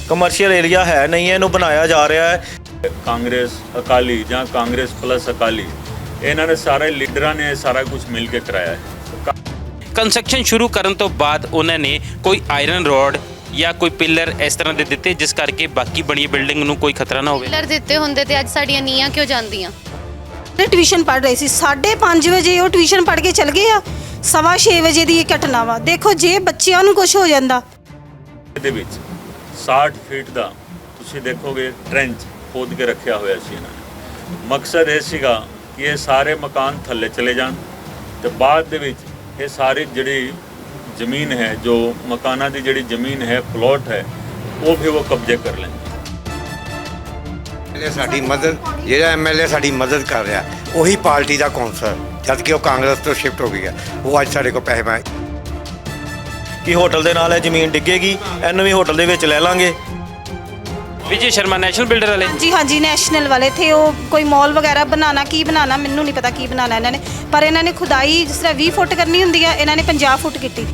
Commercial area ਹੈ ਨਹੀਂ ਹੈ, ਇਹਨੂੰ ਬਣਾਇਆ ਜਾ ਰਿਹਾ ਹੈ। ਕਾਂਗਰਸ ਅਕਾਲੀ ਜਾਂ ਕਾਂਗਰਸ ਪਲੱਸ ਅਕਾਲੀ ਇਹਨਾਂ ਨੇ ਸਾਰੇ ਲੀਡਰਾਂ ਨੇ ਸਾਰਾ ਕੁਝ ਮਿਲ ਕੇ ਕਰਾਇਆ ਹੈ। ਕੰਸਟਰਕਸ਼ਨ ਸ਼ੁਰੂ ਕਰਨ ਤੋਂ ਬਾਅਦ ਉਹਨਾਂ ਨੇ ਕੋਈ ਆਇਰਨ ਰੋਡ ਜਾਂ ਕੋਈ ਪਿਲਰ ਇਸ ਤਰ੍ਹਾਂ ਦੇ ਦਿੱਤੇ ਜਿਸ ਕਰਕੇ ਬਾਕੀ ਬਣੀ ਬਿਲਡਿੰਗ ਨੂੰ ਕੋਈ ਖਤਰਾ ਨਾ ਹੋਵੇ। ਪਿਲਰ ਦਿੱਤੇ ਹੁੰਦੇ ਤੇ ਅੱਜ ਸਾਡੀਆਂ ਨੀਹਾਂ ਕਿਉਂ ਜਾਂਦੀਆਂ। ਟਿਊਸ਼ਨ ਪੜ੍ਹ ਰਹੀ ਸੀ 5:30 ਵਜੇ ਉਹ ਟਿਊਸ਼ਨ ਪੜ੍ਹ ਕੇ ਚਲ ਗਏ ਆ। 6:15 ਵਜੇ ਦੀ ਇਹ ਘਟਨਾ ਵਾ। ਦੇਖੋ ਜੇ ਬੱਚਿਆਂ ਨੂੰ ਕੁਝ ਹੋ ਜਾਂਦਾ। ਇਹਦੇ ਵਿੱਚ 60 ਫੀਟ ਦਾ ਤੁਸੀਂ ਦੇਖੋਗੇ ਟ੍ਰੈਂਚ ਖੋਦ ਕੇ ਰੱਖਿਆ ਹੋਇਆ ਸੀ ਇਹਨਾਂ ਨੇ। ਮਕਸਦ ਇਹ ਸੀਗਾ ਕਿ ਇਹ ਸਾਰੇ ਮਕਾਨ ਥੱਲੇ ਚਲੇ ਜਾਣ ਤੇ ਬਾਅਦ ਦੇ ਵਿੱਚ ਇਹ ਸਾਰੀ ਜਿਹੜੀ ਜ਼ਮੀਨ ਹੈ, ਜੋ ਮਕਾਨਾਂ ਦੀ ਜਿਹੜੀ ਜ਼ਮੀਨ ਹੈ, ਪਲਾਟ ਹੈ, ਉਹ ਵੀ ਉਹ ਕਬਜ਼ੇ ਕਰ ਲੈਣ। ਸਾਡੀ ਮਦਦ ਜਿਹੜਾ ਐਮਐਲਏ ਸਾਡੀ ਮਦਦ ਕਰ ਰਿਹਾ ਉਹੀ ਪਾਰਟੀ ਦਾ ਕੌਂਸਲਰ, ਜਦ ਕਿ ਉਹ ਕਾਂਗਰਸ ਤੋਂ ਸ਼ਿਫਟ ਹੋ ਗਿਆ, ਉਹ ਅੱਜ ਸਾਡੇ ਕੋਲ ਪੈਸੇ ਮੰਗ ਕਿ ਹੋਟਲ ਦੇ ਨਾਲ ਇਹ ਜ਼ਮੀਨ ਡਿੱਗੇਗੀ, ਇਹਨੂੰ ਵੀ ਹੋਟਲ ਦੇ ਵਿੱਚ ਲੈ ਲਾਂਗੇ। ਵਿਜੇ ਸ਼ਰਮਾ ਨੈਸ਼ਨਲ ਬਿਲਡਰ ਵਾਲੇ ਜੀ ਹਾਂਜੀ, ਨੈਸ਼ਨਲ ਵਾਲੇ ਥੇ। ਉਹ ਕੋਈ ਮਾਲ ਵਗੈਰਾ ਬਣਾਉਣਾ, ਕੀ ਬਣਾਉਣਾ ਮੈਨੂੰ ਨਹੀਂ ਪਤਾ ਕੀ ਬਣਾਉਣਾ ਇਹਨਾਂ ਨੇ, ਪਰ ਇਹਨਾਂ ਨੇ ਖੁਦਾਈ ਜਿਸ ਤਰ੍ਹਾਂ 20 ਫੁੱਟ ਕਰਨੀ ਹੁੰਦੀ ਆ, ਇਹਨਾਂ ਨੇ 50 ਫੁੱਟ ਕੀਤੀ।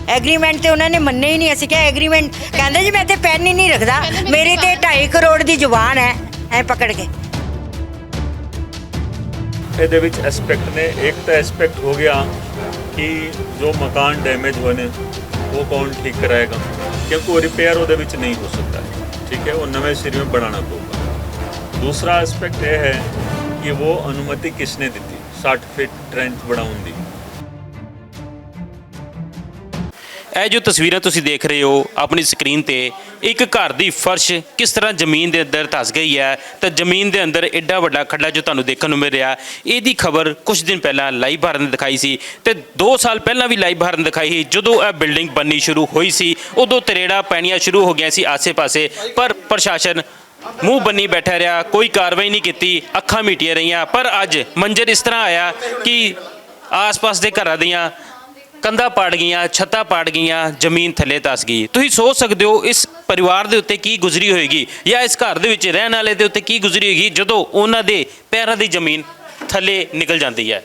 ਐਗਰੀਮੈਂਟ ਤੇ ਉਹਨਾਂ ਨੇ ਮੰਨੇ ਹੀ ਨਹੀਂ। ਅਸੀਂ ਕਿਹਾ ਐਗਰੀਮੈਂਟ, ਕਹਿੰਦੇ ਜੀ ਮੈਂ ਤੇ ਪੈਨ ਹੀ ਨਹੀਂ ਰੱਖਦਾ, ਮੇਰੀ ਤੇ 2.5 ਕਰੋੜ ਦੀ ਜ਼ੁਬਾਨ ਹੈ। ਐ ਪਕੜ ਕੇ ਇਹਦੇ ਵਿੱਚ ਐਸਪੈਕਟ ਨੇ, ਇੱਕ ਤਾਂ ਐਸਪੈਕਟ ਹੋ ਗਿਆ ਕਿ ਜੋ ਮਕਾਨ ਡੈਮੇਜ ਹੋਏ ਨੇ ਉਹ ਕੌਣ ਠੀਕ ਕਰਾਏਗਾ, ਕਿਉਂਕਿ ਉਹ ਰਿਪੇਅਰ ਉਹਦੇ ਵਿੱਚ ਨਹੀਂ ਹੋ ਸਕਦਾ, ਠੀਕ ਹੈ, ਉਹ ਨਵੇਂ ਸਿਰੇ में बनाना पड़ेगा। दूसरा एस्पेक्ट ये है कि वो अनुमति किसने दी थी 60 फीट ट्रेंच बनाउन दी। ਇਹ ਜੋ ਤਸਵੀਰਾਂ ਤੁਸੀਂ ਦੇਖ ਰਹੇ ਹੋ ਆਪਣੀ ਸਕਰੀਨ ਤੇ, ਇੱਕ ਘਰ ਦੀ ਫਰਸ਼ ਕਿਸ ਤਰ੍ਹਾਂ ਜ਼ਮੀਨ ਦੇ ਅੰਦਰ ਧਸ ਗਈ ਹੈ ਤਾਂ ਜ਼ਮੀਨ ਦੇ ਅੰਦਰ ਐਡਾ ਵੱਡਾ ਖੱਡਾ ਜੋ ਤੁਹਾਨੂੰ ਦੇਖਣ ਨੂੰ ਮਿਲ ਰਿਹਾ, ਇਹਦੀ ਖਬਰ ਕੁਝ ਦਿਨ ਪਹਿਲਾਂ ਲਾਈਵ ਭਾਰਤ ਨੇ ਦਿਖਾਈ ਸੀ ਤੇ 2 ਸਾਲ ਪਹਿਲਾਂ ਵੀ ਲਾਈਵ ਭਾਰਤ ਨੇ ਦਿਖਾਈ ਸੀ। ਜਦੋਂ ਇਹ ਬਿਲਡਿੰਗ ਬਣਨੀ ਸ਼ੁਰੂ ਹੋਈ ਸੀ ਉਦੋਂ ਤਰੇੜਾਂ ਪੈਣੀਆਂ ਸ਼ੁਰੂ ਹੋ ਗਈਆਂ ਸੀ ਆਸੇ-ਪਾਸੇ, ਪਰ ਪ੍ਰਸ਼ਾਸਨ ਮੂੰਹ ਬੰਨੀ ਬੈਠਾ ਰਿਹਾ, ਕੋਈ ਕਾਰਵਾਈ ਨਹੀਂ ਕੀਤੀ, ਅੱਖਾਂ ਮੀਟੀਆਂ ਰਹੀਆਂ। ਪਰ ਅੱਜ ਮੰਜ਼ਰ ਇਸ ਤਰ੍ਹਾਂ ਆਇਆ ਕਿ ਆਸ-ਪਾਸ ਦੇ ਘਰਾਂ ਦੀਆਂ ਕੰਧਾਂ ਪਾੜ ਗਈਆਂ, ਛੱਤਾਂ ਪਾੜ ਗਈਆਂ, ਜ਼ਮੀਨ ਥੱਲੇ ਧਸ ਗਈ। ਤੁਸੀਂ ਸੋਚ ਸਕਦੇ ਹੋ ਇਸ ਪਰਿਵਾਰ ਦੇ ਉੱਤੇ ਕੀ ਗੁਜ਼ਰੀ ਹੋਏਗੀ ਜਾਂ ਇਸ ਘਰ ਦੇ ਵਿੱਚ ਰਹਿਣ ਵਾਲੇ ਦੇ ਉੱਤੇ ਕੀ ਗੁਜ਼ਰੀ ਹੋਏਗੀ ਜਦੋਂ ਉਹਨਾਂ ਦੇ ਪੈਰਾਂ ਦੀ ਜ਼ਮੀਨ ਥੱਲੇ ਨਿਕਲ ਜਾਂਦੀ ਹੈ।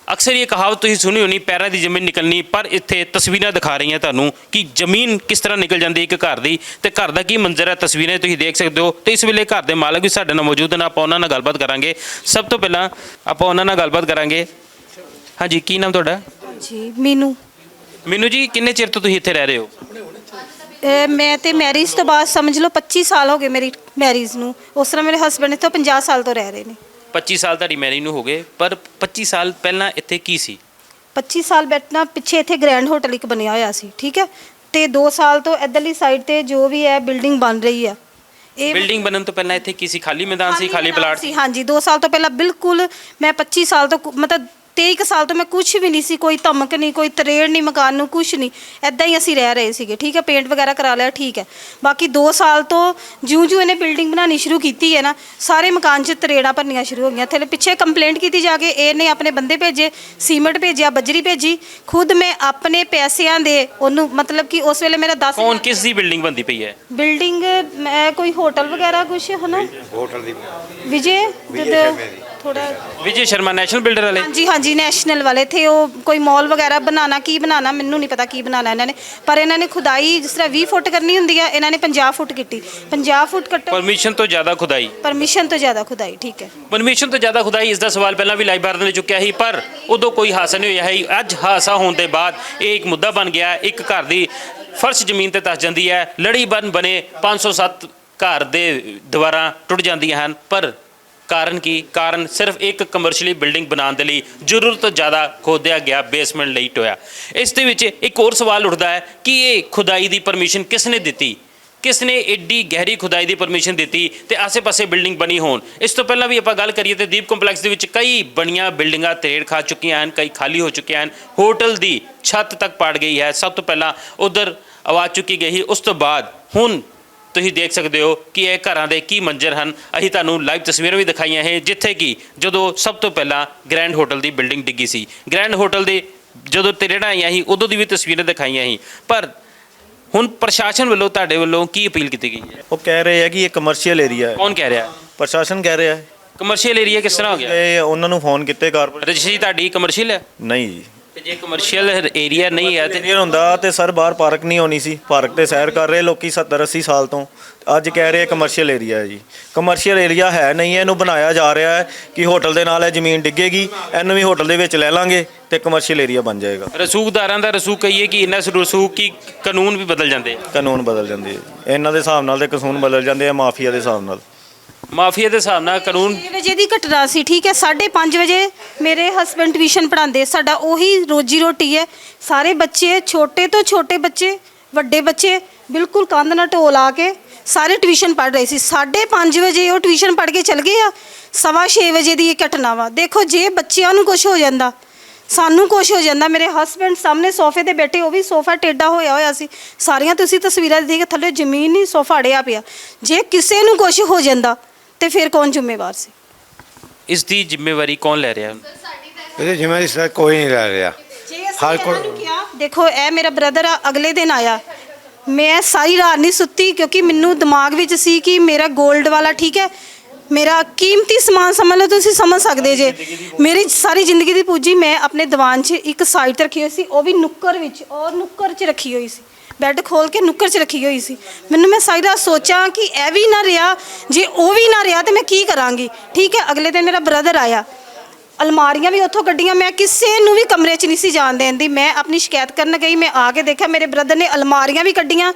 ਅਕਸਰ ਇਹ ਕਹਾਵਤ ਤੁਸੀਂ ਸੁਣੀ ਹੋਣੀ, ਪੈਰਾਂ ਦੀ ਜ਼ਮੀਨ ਨਿਕਲਣੀ, ਪਰ ਇੱਥੇ ਤਸਵੀਰਾਂ ਦਿਖਾ ਰਹੀਆਂ ਤੁਹਾਨੂੰ ਕਿ ਜ਼ਮੀਨ ਕਿਸ ਤਰ੍ਹਾਂ ਨਿਕਲ ਜਾਂਦੀ ਇੱਕ ਘਰ ਦੀ ਤੇ ਘਰ ਦਾ ਕੀ ਮੰਜ਼ਰ ਹੈ, ਤਸਵੀਰਾਂ ਤੁਸੀਂ ਦੇਖ ਸਕਦੇ ਹੋ। ਤੇ ਇਸ ਵੇਲੇ ਘਰ ਦੇ ਮਾਲਕ ਵੀ ਸਾਡੇ ਨਾਲ ਮੌਜੂਦ ਨੇ, ਆਪਾਂ ਉਹਨਾਂ ਨਾਲ ਗੱਲਬਾਤ ਕਰਾਂਗੇ। ਸਭ ਤੋਂ ਪਹਿਲਾਂ ਆਪਾਂ ਉਹਨਾਂ ਨਾਲ ਗੱਲਬਾਤ ਕਰਾਂਗੇ। ਹਾਂਜੀ, ਕੀ ਨਾਮ ਤੁਹਾਡਾ? ਜੀ ਮੀਨੂ ਜੀ, ਕਿੰਨੇ ਚਿਰ ਤੋਂ ਤੁਸੀਂ ਇੱਥੇ ਰਹਿ ਰਹੇ ਹੋ? ਮੈਂ ਤੇ ਮੈਰਿਜ ਤੋਂ ਬਾਅਦ ਸਮਝ ਲਓ 25 ਸਾਲ ਹੋ ਗਏ ਮੇਰੀ ਮੈਰਿਜ ਨੂੰ। ਉਸ ਤਰ੍ਹਾਂ ਮੇਰੇ ਹਸਬੰਡ ਇੱਥੇ 50 ਸਾਲ ਤੋਂ ਰਹਿ ਰਹੇ ਨੇ। 25 ਸਾਲ ਤੁਹਾਡੀ ਮੈਰਿਜ ਨੂੰ ਹੋ ਗਏ, ਪਰ 25 ਸਾਲ ਪਹਿਲਾਂ ਇੱਥੇ ਕੀ ਸੀ? 25 ਸਾਲ ਬੈਠਣਾ ਪਿੱਛੇ ਇੱਥੇ ਗ੍ਰੈਂਡ ਹੋਟਲ ਇੱਕ ਬਣਿਆ ਹੋਇਆ ਸੀ, ਠੀਕ ਹੈ, ਤੇ 2 ਸਾਲ ਤੋਂ ਇੱਧਰਲੀ ਸਾਈਡ ਤੇ ਜੋ ਵੀ ਹੈ ਬਿਲਡਿੰਗ ਬਣ ਰਹੀ ਹੈ। ਇਹ ਬਿਲਡਿੰਗ ਬਣਨ ਤੋਂ ਪਹਿਲਾਂ ਇੱਥੇ ਕੀ ਸੀ? ਖਾਲੀ ਮੈਦਾਨ ਸੀ, ਖਾਲੀ ਪਲਾਟ ਸੀ। ਹਾਂਜੀ, 2 ਸਾਲ ਤੋਂ ਪਹਿਲਾਂ ਬਿਲਕੁਲ ਮੈਂ 25 ਸਾਲ ਤੋਂ ਮਤਲਬ 23 ਸਾਲ ਤੋਂ ਮੈਂ ਕੁਝ ਵੀ ਨਹੀਂ ਸੀ, ਕੋਈ ਧਮਕ ਨਹੀਂ, ਕੋਈ ਤਰੇੜ ਨਹੀਂ ਮਕਾਨ ਨੂੰ, ਕੁਝ ਨਹੀਂ, ਐਦਾਂ ਹੀ ਅਸੀਂ ਰਹਿ ਰਹੇ ਸੀਗੇ, ਠੀਕ ਹੈ। ਪੇਂਟ ਵਗੈਰਾ ਕਰਾ ਲਿਆ, ਠੀਕ ਹੈ। ਬਾਕੀ 2 ਸਾਲ ਤੋਂ ਜਿਉਂ ਇਹਨੇ ਬਿਲਡਿੰਗ ਬਣਾਉਣੀ ਸ਼ੁਰੂ ਕੀਤੀ ਹੈ ਨਾ, ਸਾਰੇ ਮਕਾਨ 'ਚ ਤਰੇੜਾਂ ਭਰਨੀਆਂ ਸ਼ੁਰੂ ਹੋ ਗਈਆਂ। ਥੱਲੇ ਪਿੱਛੇ ਕੰਪਲੇਂਟ ਕੀਤੀ ਜਾ ਕੇ ਇਹਨੇ ਆਪਣੇ ਬੰਦੇ ਭੇਜੇ, ਸੀਮੈਂਟ ਭੇਜਿਆ, ਬਜਰੀ ਭੇਜੀ, ਖੁਦ ਮੈਂ ਆਪਣੇ ਪੈਸਿਆਂ ਦੇ ਉਹਨੂੰ, ਮਤਲਬ ਕਿ ਉਸ ਵੇਲੇ ਮੇਰਾ 10 ਕੌਣ ਕਿਸ ਦੀ ਬਿਲਡਿੰਗ ਬਣਦੀ ਪਈ ਹੈ? ਬਿਲਡਿੰਗ ਮੈਂ ਕੋਈ ਹੋਟਲ ਵਗੈਰਾ ਕੁਝ ਹੈ ਨਾ, ਹੋਟਲ ਦੀ ਵਿਜੇ ਥੋੜਾ ਵਿਜੇ ਸ਼ਰਮਾ ਨੈਸ਼ਨਲ ਬਿਲਡਰ ਵਾਲੇ। ਹਾਂਜੀ ਹਾਂਜੀ, ਨੈਸ਼ਨਲ ਵਾਲੇ ਥੇ। ਉਹ ਕੋਈ ਮਾਲ ਵਗੈਰਾ ਬਣਾਉਣਾ, ਕੀ ਬਣਾਉਣਾ ਮੈਨੂੰ ਨਹੀਂ ਪਤਾ ਕੀ ਬਣਾਉਣਾ ਇਹਨਾਂ ਨੇ, ਪਰ ਇਹਨਾਂ ਨੇ ਖੁਦਾਈ ਜਿਸ ਤਰ੍ਹਾਂ 20 ਫੁੱਟ ਕਰਨੀ ਹੁੰਦੀ ਆ, ਇਹਨਾਂ ਨੇ 50 ਫੁੱਟ ਕੀਤੀ। 50 ਫੁੱਟ ਕੱਟੋ, ਪਰਮਿਸ਼ਨ ਤੋਂ ਜ਼ਿਆਦਾ ਖੁਦਾਈ। ਪਰਮਿਸ਼ਨ ਤੋਂ ਜ਼ਿਆਦਾ ਖੁਦਾਈ, ਠੀਕ ਹੈ। ਪਰਮਿਸ਼ਨ ਤੋਂ ਜ਼ਿਆਦਾ ਖੁਦਾਈ, ਇਸ ਦਾ ਸਵਾਲ ਪਹਿਲਾਂ ਵੀ ਲਾਈਵ ਭਾਰਤ ਨੇ ਚੁੱਕਿਆ ਸੀ, ਪਰ ਉਦੋਂ ਕੋਈ ਹਾਸਾ ਨਹੀਂ ਹੋਇਆ ਸੀ। ਅੱਜ ਹਾਸਾ ਹੋਣ ਦੇ ਬਾਅਦ ਇਹ ਇੱਕ ਮੁੱਦਾ ਬਣ ਗਿਆ। ਇੱਕ ਘਰ ਦੀ ਫਰਸ਼ ਜ਼ਮੀਨ ਤੇ ਧਸ ਜਾਂਦੀ ਹੈ, ਲੜੀ ਬਣੇ 507 ਘਰ ਦੇ ਦੀਵਾਰਾਂ ਟੁੱਟ ਜਾਂਦੀਆਂ ਹਨ, ਪਰ ਕਾਰਨ ਕੀ? ਕਾਰਨ ਸਿਰਫ ਇੱਕ ਕਮਰਸ਼ੀਅਲੀ ਬਿਲਡਿੰਗ ਬਣਾਉਣ ਦੇ ਲਈ ਜ਼ਰੂਰਤ ਤੋਂ ਜ਼ਿਆਦਾ ਖੋਦਿਆ ਗਿਆ ਬੇਸਮੈਂਟ ਲਈ ਟੋਇਆ। ਇਸ ਦੇ ਵਿੱਚ ਇੱਕ ਹੋਰ ਸਵਾਲ ਉੱਠਦਾ ਹੈ ਕਿ ਇਹ ਖੁਦਾਈ ਦੀ ਪਰਮਿਸ਼ਨ ਕਿਸ ਨੇ ਦਿੱਤੀ? ਕਿਸ ਨੇ ਏਡੀ ਗਹਿਰੀ ਖੁਦਾਈ ਦੀ ਪਰਮਿਸ਼ਨ ਦਿੱਤੀ ਤੇ ਆਸੇ-ਪਾਸੇ ਬਿਲਡਿੰਗ ਬਣੀ ਹੋਣ? ਇਸ ਤੋਂ ਪਹਿਲਾਂ ਵੀ ਆਪਾਂ ਗੱਲ ਕਰੀਏ ਤੇ ਦੀਪ ਕੰਪਲੈਕਸ ਦੇ ਵਿੱਚ ਕਈ ਬਣੀਆਂ ਬਿਲਡਿੰਗਾਂ ਤਰੇੜ ਖਾ ਚੁੱਕੀਆਂ ਹਨ, ਕਈ ਖਾਲੀ ਹੋ ਚੁੱਕੀਆਂ ਹਨ। ਹੋਟਲ ਦੀ ਛੱਤ ਤੱਕ ਪਾੜ ਗਈ ਹੈ। ਸਭ ਤੋਂ ਪਹਿਲਾਂ ਉਧਰ ਆਵਾਜ਼ ਚੁੱਕੀ ਗਈ, ਉਸ ਤੋਂ ਬਾਅਦ ਹੁਣ ਤੁਸੀਂ ਦੇਖ ਸਕਦੇ ਹੋ ਕਿ ਇਹ ਘਰਾਂ ਦੇ ਕੀ ਮੰਜ਼ਰ ਹਨ। ਅਸੀਂ ਤੁਹਾਨੂੰ ਲਾਈਵ ਤਸਵੀਰਾਂ ਵੀ ਦਿਖਾਈਆਂ ਹੈ, ਜਿੱਥੇ ਕਿ ਜਦੋਂ ਸਭ ਤੋਂ ਪਹਿਲਾਂ ਗ੍ਰੈਂਡ ਹੋਟਲ ਦੀ ਬਿਲਡਿੰਗ ਡਿੱਗੀ ਸੀ, ਗ੍ਰੈਂਡ ਹੋਟਲ ਦੇ ਜਦੋਂ ਤਰੇੜਾਂ ਆਈਆਂ ਸੀ ਉਦੋਂ ਦੀ ਵੀ ਤਸਵੀਰਾਂ ਦਿਖਾਈਆਂ ਸੀ। ਪਰ ਹੁਣ ਪ੍ਰਸ਼ਾਸਨ ਵੱਲੋਂ ਤੁਹਾਡੇ ਵੱਲੋਂ ਕੀ ਅਪੀਲ ਕੀਤੀ ਗਈ ਹੈ? ਉਹ ਕਹਿ ਰਹੇ ਆ ਕਿ ਇਹ ਕਮਰਸ਼ੀਅਲ ਏਰੀਆ ਹੈ। ਕੌਣ ਕਹਿ ਰਿਹਾ? ਪ੍ਰਸ਼ਾਸਨ ਕਹਿ ਰਿਹਾ ਹੈ। ਕਮਰਸ਼ੀਅਲ ਏਰੀਆ ਕਿਸ ਤਰ੍ਹਾਂ ਹੋ ਗਿਆ? ਇਹ ਉਹਨਾਂ ਨੂੰ ਫੋਨ ਕੀਤੇ ਕਾਰਪੋਰੇਟ, ਰਜਿਸਟਰੀ ਤੁਹਾਡੀ ਕਮਰਸ਼ੀਅਲ ਹੈ? ਨਹੀਂ ਜੀ, ਤੇ ਜੇ ਕਮਰਸ਼ੀਅਲ ਏਰੀਆ ਨਹੀਂ ਹੈ ਤੇ ਏਰੀਆ ਹੁੰਦਾ ਤੇ ਸਰ ਬਾਹਰ ਪਾਰਕ ਨਹੀਂ ਹੋਣੀ ਸੀ। ਪਾਰਕ ਤੇ ਸੈਰ ਕਰ ਰਹੇ ਲੋਕੀ 70 80 ਸਾਲ ਤੋਂ। ਅੱਜ ਕਹਿ ਰਹੇ ਕਮਰਸ਼ੀਅਲ ਏਰੀਆ ਹੈ ਜੀ। ਕਮਰਸ਼ੀਅਲ ਏਰੀਆ ਹੈ ਨਹੀਂ ਹੈ, ਇਹਨੂੰ ਬਣਾਇਆ ਜਾ ਰਿਹਾ ਹੈ ਕਿ ਹੋਟਲ ਦੇ ਨਾਲ ਇਹ ਜ਼ਮੀਨ ਡਿੱਗੇਗੀ, ਇਹਨੂੰ ਵੀ ਹੋਟਲ ਦੇ ਵਿੱਚ ਲੈ ਲਾਂਗੇ ਤੇ ਕਮਰਸ਼ੀਅਲ ਏਰੀਆ ਬਣ ਜਾਏਗਾ। ਰਸੂਖਦਾਰਾਂ ਦਾ ਰਸੂਖ ਕਹੀਏ ਕਿ ਇੰਨਾ ਰਸੂਖ ਕਿ ਕਾਨੂੰਨ ਵੀ ਬਦਲ ਜਾਂਦੇ ਆ। ਕਾਨੂੰਨ ਬਦਲ ਜਾਂਦੇ ਆ ਇਹਨਾਂ ਦੇ ਹਿਸਾਬ ਨਾਲ, ਤੇ ਕਾਨੂੰਨ ਬਦਲ ਜਾਂਦੇ ਆ ਮਾਫੀਆ ਦੇ ਹਿਸਾਬ ਨਾਲ। ਮਾਫੀਆ ਦੇ ਹਿਸਾਬ ਨਾਲ ਕਾਨੂੰਨ 6 ਵਜੇ ਦੀ ਘਟਨਾ ਸੀ, ਠੀਕ ਹੈ। 5:30 ਵਜੇ ਮੇਰੇ ਹਸਬੰਡ ਟਿਊਸ਼ਨ ਪੜ੍ਹਾਉਂਦੇ, ਸਾਡਾ ਉਹੀ ਰੋਜੀ ਰੋਟੀ ਹੈ। ਸਾਰੇ ਬੱਚੇ, ਛੋਟੇ ਤੋਂ ਛੋਟੇ ਬੱਚੇ, ਵੱਡੇ ਬੱਚੇ, ਬਿਲਕੁਲ ਕੰਧ ਨਾਲ ਢੋ ਲਾ ਕੇ ਸਾਰੇ ਟਿਊਸ਼ਨ ਪੜ੍ਹ ਰਹੇ ਸੀ। 5:30 ਵਜੇ ਉਹ ਟਿਊਸ਼ਨ ਪੜ੍ਹ ਕੇ ਚਲ ਗਏ ਆ। 6:15 ਵਜੇ ਦੀ ਇਹ ਘਟਨਾ ਵਾ। ਦੇਖੋ ਜੇ ਬੱਚਿਆਂ ਨੂੰ ਕੁਝ ਹੋ ਜਾਂਦਾ, ਸਾਨੂੰ ਕੁਝ ਹੋ ਜਾਂਦਾ। ਮੇਰੇ ਹਸਬੰਡ ਸਾਹਮਣੇ ਸੋਫੇ ਤੇ ਬੈਠੇ, ਉਹ ਵੀ ਸੋਫਾ ਟੇਢਾ ਹੋਇਆ ਸੀ। ਸਾਰੀਆਂ ਤੁਸੀਂ ਤਸਵੀਰਾਂ ਦੇਖ ਕੇ, ਥੱਲੇ ਜ਼ਮੀਨ ਨਹੀਂ, ਸੋਫਾ ਅੜਿਆ ਪਿਆ। ਜੇ ਕਿਸੇ ਨੂੰ ਕੁਝ ਹੋ ਜਾਂਦਾ ਤੇ ਫਿਰ ਕੌਣ ਜ਼ਿੰਮੇਵਾਰ ਸੀ? ਇਸ ਦੀ ਜ਼ਿੰਮੇਵਾਰੀ ਕੌਣ ਲੈ ਰਿਹਾ? ਇਹਦੇ ਜ਼ਿੰਮੇਵਾਰੀ ਸਰ ਕੋਈ ਨਹੀਂ ਲੈ ਰਿਹਾ। ਹਰ ਕੋਈ ਦੇਖੋ ਇਹ ਮੇਰਾ ਬ੍ਰਦਰ ਆ, ਅਗਲੇ ਦਿਨ ਆਇਆ। ਮੈਂ ਸਾਰੀ ਰਾਤ ਨਹੀਂ ਸੁੱਤੀ ਕਿਉਂਕਿ ਮੈਨੂੰ ਦਿਮਾਗ ਵਿੱਚ ਸੀ ਕਿ ਮੇਰਾ 골ਡ ਵਾਲਾ, ਠੀਕ ਹੈ, ਮੇਰਾ ਕੀਮਤੀ ਸਮਾਨ ਸਮਝ ਲਓ, ਤੁਸੀਂ ਸਮਝ ਸਕਦੇ ਜੇ। ਮੇਰੀ ਸਾਰੀ ਜ਼ਿੰਦਗੀ ਦੀ ਪੂੰਜੀ ਮੈਂ ਆਪਣੇ ਦੀਵਾਨ 'ਚ ਇੱਕ ਸਾਈਡ ਤੇ ਰੱਖੀ ਹੋਈ ਸੀ, ਉਹ ਵੀ ਨੁੱਕਰ ਵਿੱਚ, ਔਰ ਨੁੱਕਰ 'ਚ ਰੱਖੀ ਹੋਈ ਸੀ। ਬੈੱਡ ਖੋਲ ਕੇ ਨੁੱਕਰ 'ਚ ਰੱਖੀ ਹੋਈ ਸੀ। ਮੈਂ ਸਾਰੀ ਰਾਤ ਸੋਚਾਂ ਕਿ ਇਹ ਵੀ ਨਾ ਰਿਹਾ, ਜੇ ਉਹ ਵੀ ਨਾ ਰਿਹਾ ਤੇ ਮੈਂ ਕੀ ਕਰਾਂਗੀ, ਠੀਕ ਹੈ। ਅਗਲੇ ਦਿਨ ਮੇਰਾ ਬ੍ਰਦਰ ਆਇਆ, ਅਲਮਾਰੀਆਂ ਵੀ ਉੱਥੋਂ ਕੱਢੀਆਂ। ਮੈਂ ਕਿਸੇ ਨੂੰ ਵੀ ਕਮਰੇ 'ਚ ਨਹੀਂ ਸੀ ਜਾਣ ਦੇਂਦੀ। ਮੈਂ ਆਪਣੀ ਸ਼ਿਕਾਇਤ ਕਰਨ ਗਈ, ਮੈਂ ਆ ਕੇ ਦੇਖਿਆ ਮੇਰੇ ਬ੍ਰਦਰ ਨੇ ਅਲਮਾਰੀਆਂ ਵੀ ਕੱਢੀਆਂ,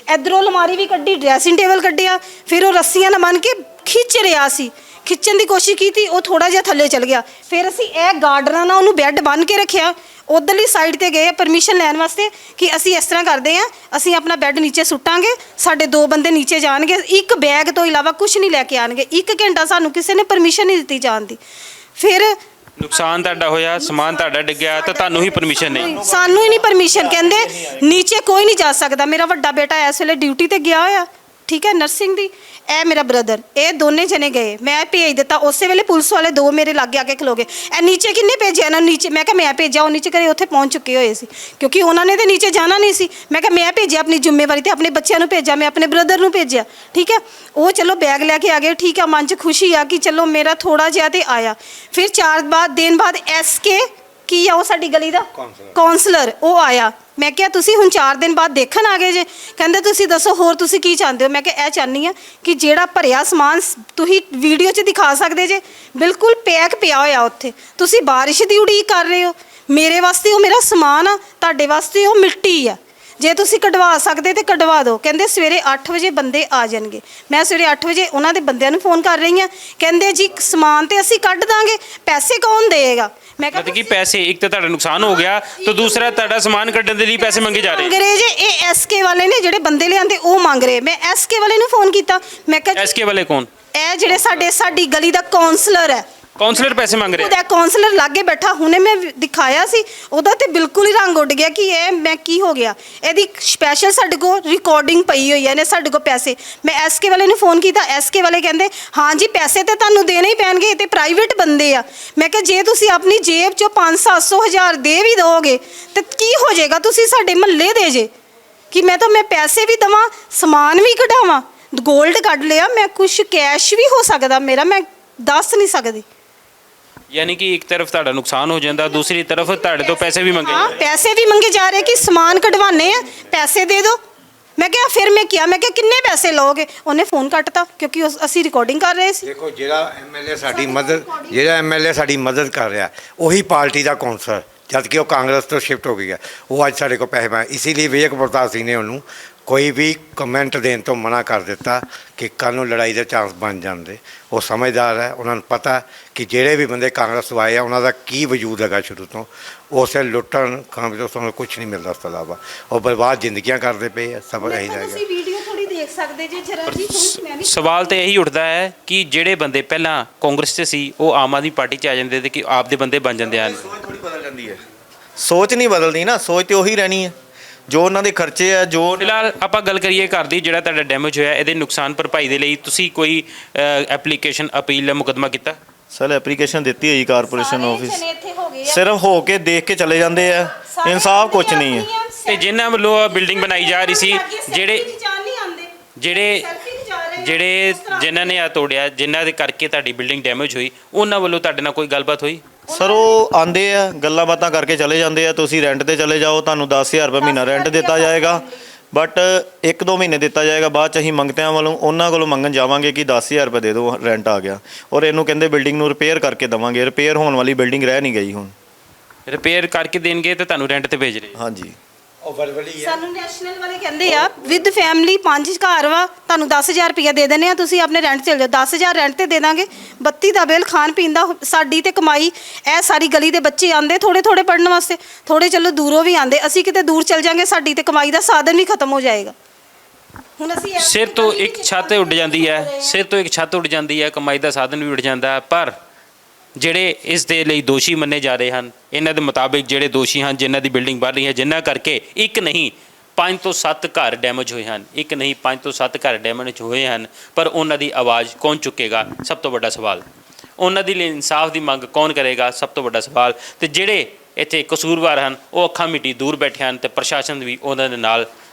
ਇੱਧਰੋਂ ਅਲਮਾਰੀ ਵੀ ਕੱਢੀ, ਡਰੈਸਿੰਗ ਟੇਬਲ ਕੱਢਿਆ। ਫਿਰ ਉਹ ਰੱਸੀਆਂ ਨਾਲ ਬੰਨ੍ਹ ਕੇ ਖਿੱਚ ਰਿਹਾ ਸੀ। ਖਿੱਚਣ ਦੀ ਕੋਸ਼ਿਸ਼ ਕੀਤੀ, ਉਹ ਥੋੜਾ ਜਿਹਾ ਥੱਲੇ ਚਲ ਗਿਆ। ਫਿਰ ਅਸੀਂ ਇਹ ਗਾਰਡਰਾਂ ਨਾਲ ਉਹਨੂੰ ਬੈੱਡ ਬੰਨ੍ਹ ਕੇ ਰੱਖਿਆ। ਉਧਰਲੀ ਸਾਈਡ ਤੇ ਗਏ ਪਰਮਿਸ਼ਨ ਲੈਣ ਵਾਸਤੇ ਕਿ ਅਸੀਂ ਇਸ ਤਰ੍ਹਾਂ ਕਰਦੇ ਹਾਂ, ਅਸੀਂ ਆਪਣਾ ਬੈੱਡ ਨੀਚੇ ਸੁੱਟਾਂਗੇ, ਸਾਡੇ 2 ਬੰਦੇ ਨੀਚੇ ਜਾਣਗੇ, ਇੱਕ ਬੈਗ ਤੋਂ ਇਲਾਵਾ ਕੁਝ ਨਹੀਂ ਲੈ ਕੇ ਆਣਗੇ। 1 ਘੰਟਾ ਸਾਨੂੰ ਕਿਸੇ ਨੇ ਪਰਮਿਸ਼ਨ ਨਹੀਂ ਦਿੱਤੀ ਜਾਣ ਦੀ। ਫਿਰ ਨੁਕਸਾਨ ਤੁਹਾਡਾ ਹੋਇਆ, ਸਮਾਨ ਤੁਹਾਡਾ ਡਿੱਗਿਆ ਤਾਂ ਤੁਹਾਨੂੰ ਹੀ ਪਰਮਿਸ਼ਨ ਨਹੀਂ? ਸਾਨੂੰ ਹੀ ਨਹੀਂ ਪਰਮਿਸ਼ਨ, ਕਹਿੰਦੇ ਨੀਚੇ ਕੋਈ ਨਹੀਂ ਜਾ ਸਕਦਾ। ਮੇਰਾ ਵੱਡਾ ਬੇਟਾ ਇਸ ਵੇਲੇ ਡਿਊਟੀ ਤੇ ਗਿਆ ਹੋਇਆ, ਠੀਕ ਹੈ, ਨਰਸਿੰਗ ਦੀ। ਇਹ ਮੇਰਾ ਬ੍ਰਦਰ, ਇਹ ਦੋਨੇ ਜਣੇ ਗਏ। ਮੈਂ ਭੇਜ ਦਿੱਤਾ ਉਸੇ ਵੇਲੇ, ਪੁਲਿਸ ਵਾਲੇ 2 ਮੇਰੇ ਲਾਗੇ ਆ ਕੇ ਖਲੋ ਗਏ। ਇਹ ਨੀਚੇ ਕਿੰਨੇ ਭੇਜਿਆ ਇਹਨਾਂ ਨੂੰ? ਨੀਚੇ ਮੈਂ ਕਿਹਾ ਮੈਂ ਭੇਜਿਆ, ਉਹ ਨੀਚੇ ਕਰੇ ਉੱਥੇ ਪਹੁੰਚ ਚੁੱਕੇ ਹੋਏ ਸੀ ਕਿਉਂਕਿ ਉਹਨਾਂ ਨੇ ਤੇ ਨੀਚੇ ਜਾਣਾ ਨਹੀਂ ਸੀ। ਮੈਂ ਕਿਹਾ ਮੈਂ ਭੇਜਿਆ ਆਪਣੀ ਜ਼ਿੰਮੇਵਾਰੀ ਤੇ ਆਪਣੇ ਬੱਚਿਆਂ ਨੂੰ ਭੇਜਿਆ, ਮੈਂ ਆਪਣੇ ਬ੍ਰਦਰ ਨੂੰ ਭੇਜਿਆ, ਠੀਕ ਹੈ। ਉਹ ਚਲੋ ਬੈਗ ਲੈ ਕੇ ਆ ਗਏ, ਠੀਕ ਹੈ। ਮਨ 'ਚ ਖੁਸ਼ੀ ਆ ਕਿ ਚਲੋ ਮੇਰਾ ਥੋੜਾ ਜਿਹਾ ਤੇ ਆਇਆ। ਫਿਰ 4 ਦਿਨ ਬਾਅਦ SK ਕੀ ਆ ਉਹ ਸਾਡੀ ਗਲੀ ਦਾ ਕਾਉਂਸਲਰ, ਉਹ ਆਇਆ। ਮੈਂ ਕਿਹਾ ਤੁਸੀਂ ਹੁਣ 4 ਦਿਨ ਬਾਅਦ ਦੇਖਣ ਆ ਗਏ ਜੇ? ਕਹਿੰਦੇ ਤੁਸੀਂ ਦੱਸੋ ਹੋਰ ਤੁਸੀਂ ਕੀ ਚਾਹੁੰਦੇ ਹੋ? ਮੈਂ ਕਿਹਾ ਇਹ ਚਾਹੁੰਦੀ ਆ ਕਿ ਜਿਹੜਾ ਭਰਿਆ ਸਮਾਨ ਤੁਸੀਂ ਵੀਡੀਓ 'ਚ ਦਿਖਾ ਸਕਦੇ ਜੇ, ਬਿਲਕੁਲ ਪੈਕ ਪਿਆ ਹੋਇਆ ਉੱਥੇ, ਤੁਸੀਂ ਬਾਰਿਸ਼ ਦੀ ਉਡੀਕ ਕਰ ਰਹੇ ਹੋ। ਮੇਰੇ ਵਾਸਤੇ ਉਹ ਮੇਰਾ ਸਮਾਨ ਆ, ਤੁਹਾਡੇ ਵਾਸਤੇ ਉਹ ਮਿੱਟੀ ਆ। ਜੇ ਤੁਸੀਂ ਕਢਵਾ ਸਕਦੇ ਤੇ ਕਢਵਾ ਦਿਓ। ਕਹਿੰਦੇ ਸਵੇਰੇ 8 ਵਜੇ ਬੰਦੇ ਆ ਜਾਣਗੇ। ਮੈਂ ਸਵੇਰੇ 8 ਵਜੇ ਉਹਨਾਂ ਦੇ ਬੰਦਿਆਂ ਨੂੰ ਫੋਨ ਕਰ ਰਹੀ ਹਾਂ, ਕਹਿੰਦੇ ਜੀ ਸਮਾਨ ਤੇ ਅਸੀਂ ਕੱਢ ਦਾਂਗੇ, ਪੈਸੇ ਕੌਣ ਦੇਗਾ? ਮੈਂ ਮਤਲਬ ਕਿ ਪੈਸੇ, ਇੱਕ ਤਾਂ ਤੁਹਾਡਾ ਨੁਕਸਾਨ ਹੋ ਗਿਆ ਤੇ ਦੂਸਰਾ ਤੁਹਾਡਾ ਸਮਾਨ ਕੱਢਣ ਦੇ ਲਈ ਪੈਸੇ ਮੰਗੇ ਜਾ ਮੰਗ ਰਹੇ ਜੇ। ਇਹ SK ਵਾਲੇ ਨੇ ਜਿਹੜੇ ਬੰਦੇ ਲਿਆਂਦੇ, ਉਹ ਮੰਗ ਰਹੇ। ਮੈਂ SK ਵਾਲੇ ਨੂੰ ਫੋਨ ਕੀਤਾ, ਮੈਂ ਕਿਹਾ SK ਵਾਲੇ ਕੌਣ? ਇਹ ਜਿਹੜੇ ਸਾਡੀ ਗਲੀ ਦਾ ਕਾਉਂਸਲਰ ਹੈ। ਕਾਉਂਸਲਰ ਪੈਸੇ ਮੰਗ ਰਹੇ? ਉਹਦਾ ਕਾਉਂਸਲਰ ਲਾਗੇ ਬੈਠਾ, ਹੁਣੇ ਮੈਂ ਦਿਖਾਇਆ ਸੀ, ਉਹਦਾ ਤੇ ਬਿਲਕੁਲ ਹੀ ਰੰਗ ਉੱਡ ਗਿਆ ਕਿ ਇਹ ਮੈਂ ਕੀ ਹੋ ਗਿਆ। ਇਹਦੀ ਸਪੈਸ਼ਲ ਸਾਡੇ ਕੋਲ ਰਿਕਾਰਡਿੰਗ ਪਈ ਹੋਈ ਹੈ, ਇਹਨੇ ਸਾਡੇ ਕੋਲ ਪੈਸੇ। ਮੈਂ SK ਵਾਲੇ ਨੂੰ ਫੋਨ ਕੀਤਾ, SK ਵਾਲੇ ਕਹਿੰਦੇ ਹਾਂ ਜੀ ਪੈਸੇ ਤੇ ਤੁਹਾਨੂੰ ਦੇਣੇ ਹੀ ਪੈਣਗੇ, ਤੇ ਪ੍ਰਾਈਵੇਟ ਬੰਦੇ ਆ। ਮੈਂ ਕਿਹਾ ਜੇ ਤੁਸੀਂ ਆਪਣੀ ਜੇਬ 'ਚੋਂ 500-700 ਹਜ਼ਾਰ ਦੇ ਵੀ ਦਿਓਗੇ ਤੇ ਕੀ ਹੋ ਜਾਏਗਾ? ਤੁਸੀਂ ਸਾਡੇ ਮਹੱਲੇ ਦੇ ਜੇ ਕਿ ਮੈਂ ਪੈਸੇ ਵੀ ਦੇਵਾਂ, ਸਮਾਨ ਵੀ ਕਢਾਵਾਂ, 골ਡ ਕੱਢ ਲਿਆ, ਮੈਂ ਕੁਝ ਕੈਸ਼ ਵੀ ਹੋ ਸਕਦਾ ਮੇਰਾ, ਮੈਂ ਦੱਸ ਨਹੀਂ ਸਕਦੀ। ਯਾਨੀ ਕਿ ਇੱਕ ਤਰਫ ਤੁਹਾਡਾ ਨੁਕਸਾਨ ਹੋ ਜਾਂਦਾ, ਦੂਸਰੀ ਤਰਫ ਤੁਹਾਡੇ ਤੋਂ ਪੈਸੇ ਵੀ ਮੰਗੇ? ਹਾਂ, ਪੈਸੇ ਵੀ ਮੰਗੇ ਜਾ ਰਹੇ ਕਿ ਸਮਾਨ ਕਢਵਾਨੇ ਆ, ਪੈਸੇ ਦੇ ਦਿਓ। ਮੈਂ ਕਿਹਾ ਫਿਰ ਮੈਂ ਕਿਹਾ ਕਿੰਨੇ ਪੈਸੇ ਲਓਗੇ? ਉਹਨੇ ਫੋਨ ਕੱਟਤਾ ਕਿਉਂਕਿ ਅਸੀਂ ਰਿਕਾਰਡਿੰਗ ਕਰ ਰਹੇ ਸੀ। ਦੇਖੋ ਜਿਹੜਾ ਐਮਐਲਏ ਸਾਡੀ ਮਦਦ ਕਰ ਰਿਹਾ, ਉਹੀ ਪਾਰਟੀ ਦਾ ਕੌਂਸਲਰ, ਜਦ ਕਿ ਉਹ ਕਾਂਗਰਸ ਤੋਂ ਸ਼ਿਫਟ ਹੋ ਗਈ ਹੈ, ਉਹ ਅੱਜ ਸਾਡੇ ਕੋਲ ਪੈਸੇ ਮੰਗ। ਇਸੇ ਲਈ ਵਿਵੇਕ ਪ੍ਰਤਾਪ ਸਿੰਘ ਨੇ ਉਹਨੂੰ ਕੋਈ ਵੀ ਕਮੈਂਟ ਦੇਣ ਤੋਂ ਮਨਾ ਕਰ ਦਿੱਤਾ ਕਿ ਕੱਲ੍ਹ ਨੂੰ ਲੜਾਈ ਦੇ ਚਾਂਸ ਬਣ ਜਾਂਦੇ। ਉਹ ਸਮਝਦਾਰ ਹੈ, ਉਹਨਾਂ ਨੂੰ ਪਤਾ ਕਿ ਜਿਹੜੇ ਵੀ ਬੰਦੇ ਕਾਂਗਰਸ ਤੋਂ ਆਏ ਆ ਉਹਨਾਂ ਦਾ ਕੀ ਵਜੂਦ ਹੈਗਾ ਸ਼ੁਰੂ ਤੋਂ। ਉਸੇ ਲੁੱਟਣ ਖਾਣ ਤੋਂ ਸਾਨੂੰ ਕੁਝ ਨਹੀਂ ਮਿਲਦਾ। ਉਸ ਤੋਂ ਇਲਾਵਾ ਉਹ ਬਰਬਾਦ ਜ਼ਿੰਦਗੀਆਂ ਕਰਦੇ ਪਏ ਆ, ਸਭ ਇਹੀ ਰਹਿ ਤੁਸੀਂ ਵੀਡੀਓ ਥੋੜੀ ਦੇਖ ਸਕਦੇ ਜੇ ਜਰਾ ਜੀ। ਮੈਂ ਵੀ ਸਵਾਲ ਤਾਂ ਇਹੀ ਉੱਠਦਾ ਹੈ ਕਿ ਜਿਹੜੇ ਬੰਦੇ ਪਹਿਲਾਂ ਕਾਂਗਰਸ 'ਚ ਸੀ ਉਹ ਆਮ ਆਦਮੀ ਪਾਰਟੀ 'ਚ ਆ ਜਾਂਦੇ ਤੇ ਕਿ ਆਪ ਦੇ ਬੰਦੇ ਬਣ ਜਾਂਦੇ ਹਨ। ਸੋਚ ਥੋੜੀ ਬਦਲ ਜਾਂਦੀ ਹੈ, ਸੋਚ ਨਹੀਂ ਬਦਲਦੀ ਨਾ, ਸੋਚ ਤੇ ਉਹੀ ਰਹਿਣੀ ਹੈ ਜੋ ਉਹਨਾਂ ਦੇ ਖਰਚੇ ਆ। ਜੋ ਫਿਲਹਾਲ ਆਪਾਂ ਗੱਲ ਕਰੀਏ ਘਰ ਦੀ, ਜਿਹੜਾ ਤੁਹਾਡਾ ਡੈਮੇਜ ਹੋਇਆ, ਇਹਦੇ ਨੁਕਸਾਨ ਭਰਪਾਈ ਦੇ ਲਈ ਤੁਸੀਂ ਕੋਈ ਐਪਲੀਕੇਸ਼ਨ, ਅਪੀਲ ਜਾਂ ਮੁਕੱਦਮਾ ਕੀਤਾ? ਸਰ ਐਪਲੀਕੇਸ਼ਨ ਦਿੱਤੀ ਹੋਈ ਕਾਰਪੋਰੇਸ਼ਨ ਆਫਿਸ, ਜਣੇ ਇੱਥੇ ਹੋ ਗਏ ਆ। ਸਿਰਫ ਹੋ ਕੇ ਦੇਖ ਕੇ ਚਲੇ ਜਾਂਦੇ ਆ, ਇਨਸਾਫ ਕੁਝ ਨਹੀਂ ਹੈ। ਤੇ ਜਿਨ੍ਹਾਂ ਵੱਲੋਂ ਬਿਲਡਿੰਗ ਬਣਾਈ ਜਾ ਰਹੀ ਸੀ, ਜਿਨ੍ਹਾਂ ਨੇ ਆ ਤੋੜਿਆ, ਜਿਨ੍ਹਾਂ ਦੇ ਕਰਕੇ ਤੁਹਾਡੀ ਬਿਲਡਿੰਗ ਡੈਮੇਜ ਹੋਈ, ਉਹਨਾਂ ਵੱਲੋਂ ਤੁਹਾਡੇ ਨਾਲ ਕੋਈ ਗੱਲਬਾਤ ਹੋਈ? ਸਰ ਉਹ ਆਂਦੇ ਆ ਗੱਲਾਂ ਬਾਤਾਂ ਕਰਕੇ ਚਲੇ ਜਾਂਦੇ ਆ, ਤੁਸੀਂ ਰੈਂਟ ਤੇ ਚਲੇ ਜਾਓ, ਤੁਹਾਨੂੰ 10,000 ਰੁਪਏ ਮਹੀਨਾ ਰੈਂਟ ਦਿੱਤਾ ਜਾਏਗਾ, ਬਟ 1-2 ਮਹੀਨੇ ਦਿੱਤਾ ਜਾਏਗਾ। ਬਾਅਦ ਚ ਅਸੀਂ ਮੰਗਤਿਆਂ ਵੱਲੋਂ ਉਹਨਾਂ ਕੋਲੋਂ ਮੰਗਣ ਜਾਵਾਂਗੇ ਕਿ 10,000 ਰੁਪਏ ਦੇ ਦਿਓ, ਰੈਂਟ ਆ ਗਿਆ, ਔਰ ਇਹਨੂੰ ਕਹਿੰਦੇ ਬਿਲਡਿੰਗ ਨੂੰ ਰਿਪੇਅਰ ਕਰਕੇ ਦੇਵਾਂਗੇ। ਰਿਪੇਅਰ ਹੋਣ ਵਾਲੀ ਬਿਲਡਿੰਗ ਰਹਿ ਨਹੀਂ ਗਈ ਹੁਣ। ਰਿਪੇਅਰ ਕਰਕੇ ਦੇਣਗੇ ਤੇ ਤੁਹਾਨੂੰ ਰੈਂਟ ਤੇ ਭੇਜ ਰਹੇ। ਹਾਂਜੀ, ਉਹ ਬਲਬਲੀ ਸਾਨੂੰ ਨੈਸ਼ਨਲ ਵਾਲੇ ਕਹਿੰਦੇ ਆ ਵਿਦ ਫੈਮਿਲੀ 5 ਘਰ ਵਾ, ਤੁਹਾਨੂੰ 10,000 ਰੁਪਇਆ ਦੇ ਦਿੰਦੇ ਆ, ਤੁਸੀਂ ਆਪਣੇ ਰੈਂਟ ਚਲ ਜਾਓ। 10,000 ਰੈਂਟ ਤੇ ਦੇ ਦਾਂਗੇ, ਬੱਤੀ ਦਾ ਬਿੱਲ, ਖਾਣ ਪੀਣ ਦਾ, ਸਾਡੀ ਤੇ ਕਮਾਈ। ਇਹ ਸਾਰੀ ਗਲੀ ਦੇ ਬੱਚੇ ਆਂਦੇ ਥੋੜੇ ਥੋੜੇ ਪੜਨ ਵਾਸਤੇ, ਥੋੜੇ ਚਲੋ ਦੂਰੋਂ ਵੀ ਆਂਦੇ, ਅਸੀਂ ਕਿਤੇ ਦੂਰ ਚਲ ਜਾਾਂਗੇ, ਸਾਡੀ ਤੇ ਕਮਾਈ ਦਾ ਸਾਧਨ ਵੀ ਖਤਮ ਹੋ ਜਾਏਗਾ। ਹੁਣ ਅਸੀਂ ਸਿਰ ਤੋਂ ਇੱਕ ਛੱਤ ਉੱਡ ਜਾਂਦੀ ਹੈ, ਸਿਰ ਤੋਂ ਇੱਕ ਛੱਤ ਉੱਡ ਜਾਂਦੀ ਹੈ, ਕਮਾਈ ਦਾ ਸਾਧਨ ਵੀ ਉੱਡ ਜਾਂਦਾ ਹੈ। ਪਰ ਜਿਹੜੇ ਇਸ ਦੇ ਲਈ ਦੋਸ਼ੀ ਮੰਨੇ ਜਾ ਰਹੇ ਹਨ, ਇਹਨਾਂ ਦੇ ਮੁਤਾਬਿਕ ਜਿਹੜੇ ਦੋਸ਼ੀ ਹਨ, ਜਿਨ੍ਹਾਂ ਦੀ ਬਿਲਡਿੰਗ ਬਣ ਰਹੀ ਹੈ, ਜਿਨ੍ਹਾਂ ਕਰਕੇ ਇੱਕ ਨਹੀਂ 5 ਤੋਂ 7 ਘਰ ਡੈਮੇਜ ਹੋਏ ਹਨ, ਇੱਕ ਨਹੀਂ 5 ਤੋਂ 7 ਘਰ ਡੈਮੇਜ ਹੋਏ ਹਨ, ਪਰ ਉਹਨਾਂ ਦੀ ਆਵਾਜ਼ ਕੌਣ ਚੁੱਕੇਗਾ? ਸਭ ਤੋਂ ਵੱਡਾ ਸਵਾਲ। ਉਹਨਾਂ ਦੀ ਲਈ ਇਨਸਾਫ ਦੀ ਮੰਗ ਕੌਣ ਕਰੇਗਾ? ਸਭ ਤੋਂ ਵੱਡਾ ਸਵਾਲ। ਤੇ ਜਿਹੜੇ ਇੱਥੇ ਕਸੂਰਵਾਰ ਹਨ, ਉਹ ਅੱਖਾਂ ਮਿਟੀ ਦੂਰ ਬੈਠੇ ਹਨ, ਤੇ ਪ੍ਰਸ਼ਾਸਨ ਵੀ ਉਹਨਾਂ ਦੇ ਨਾਲ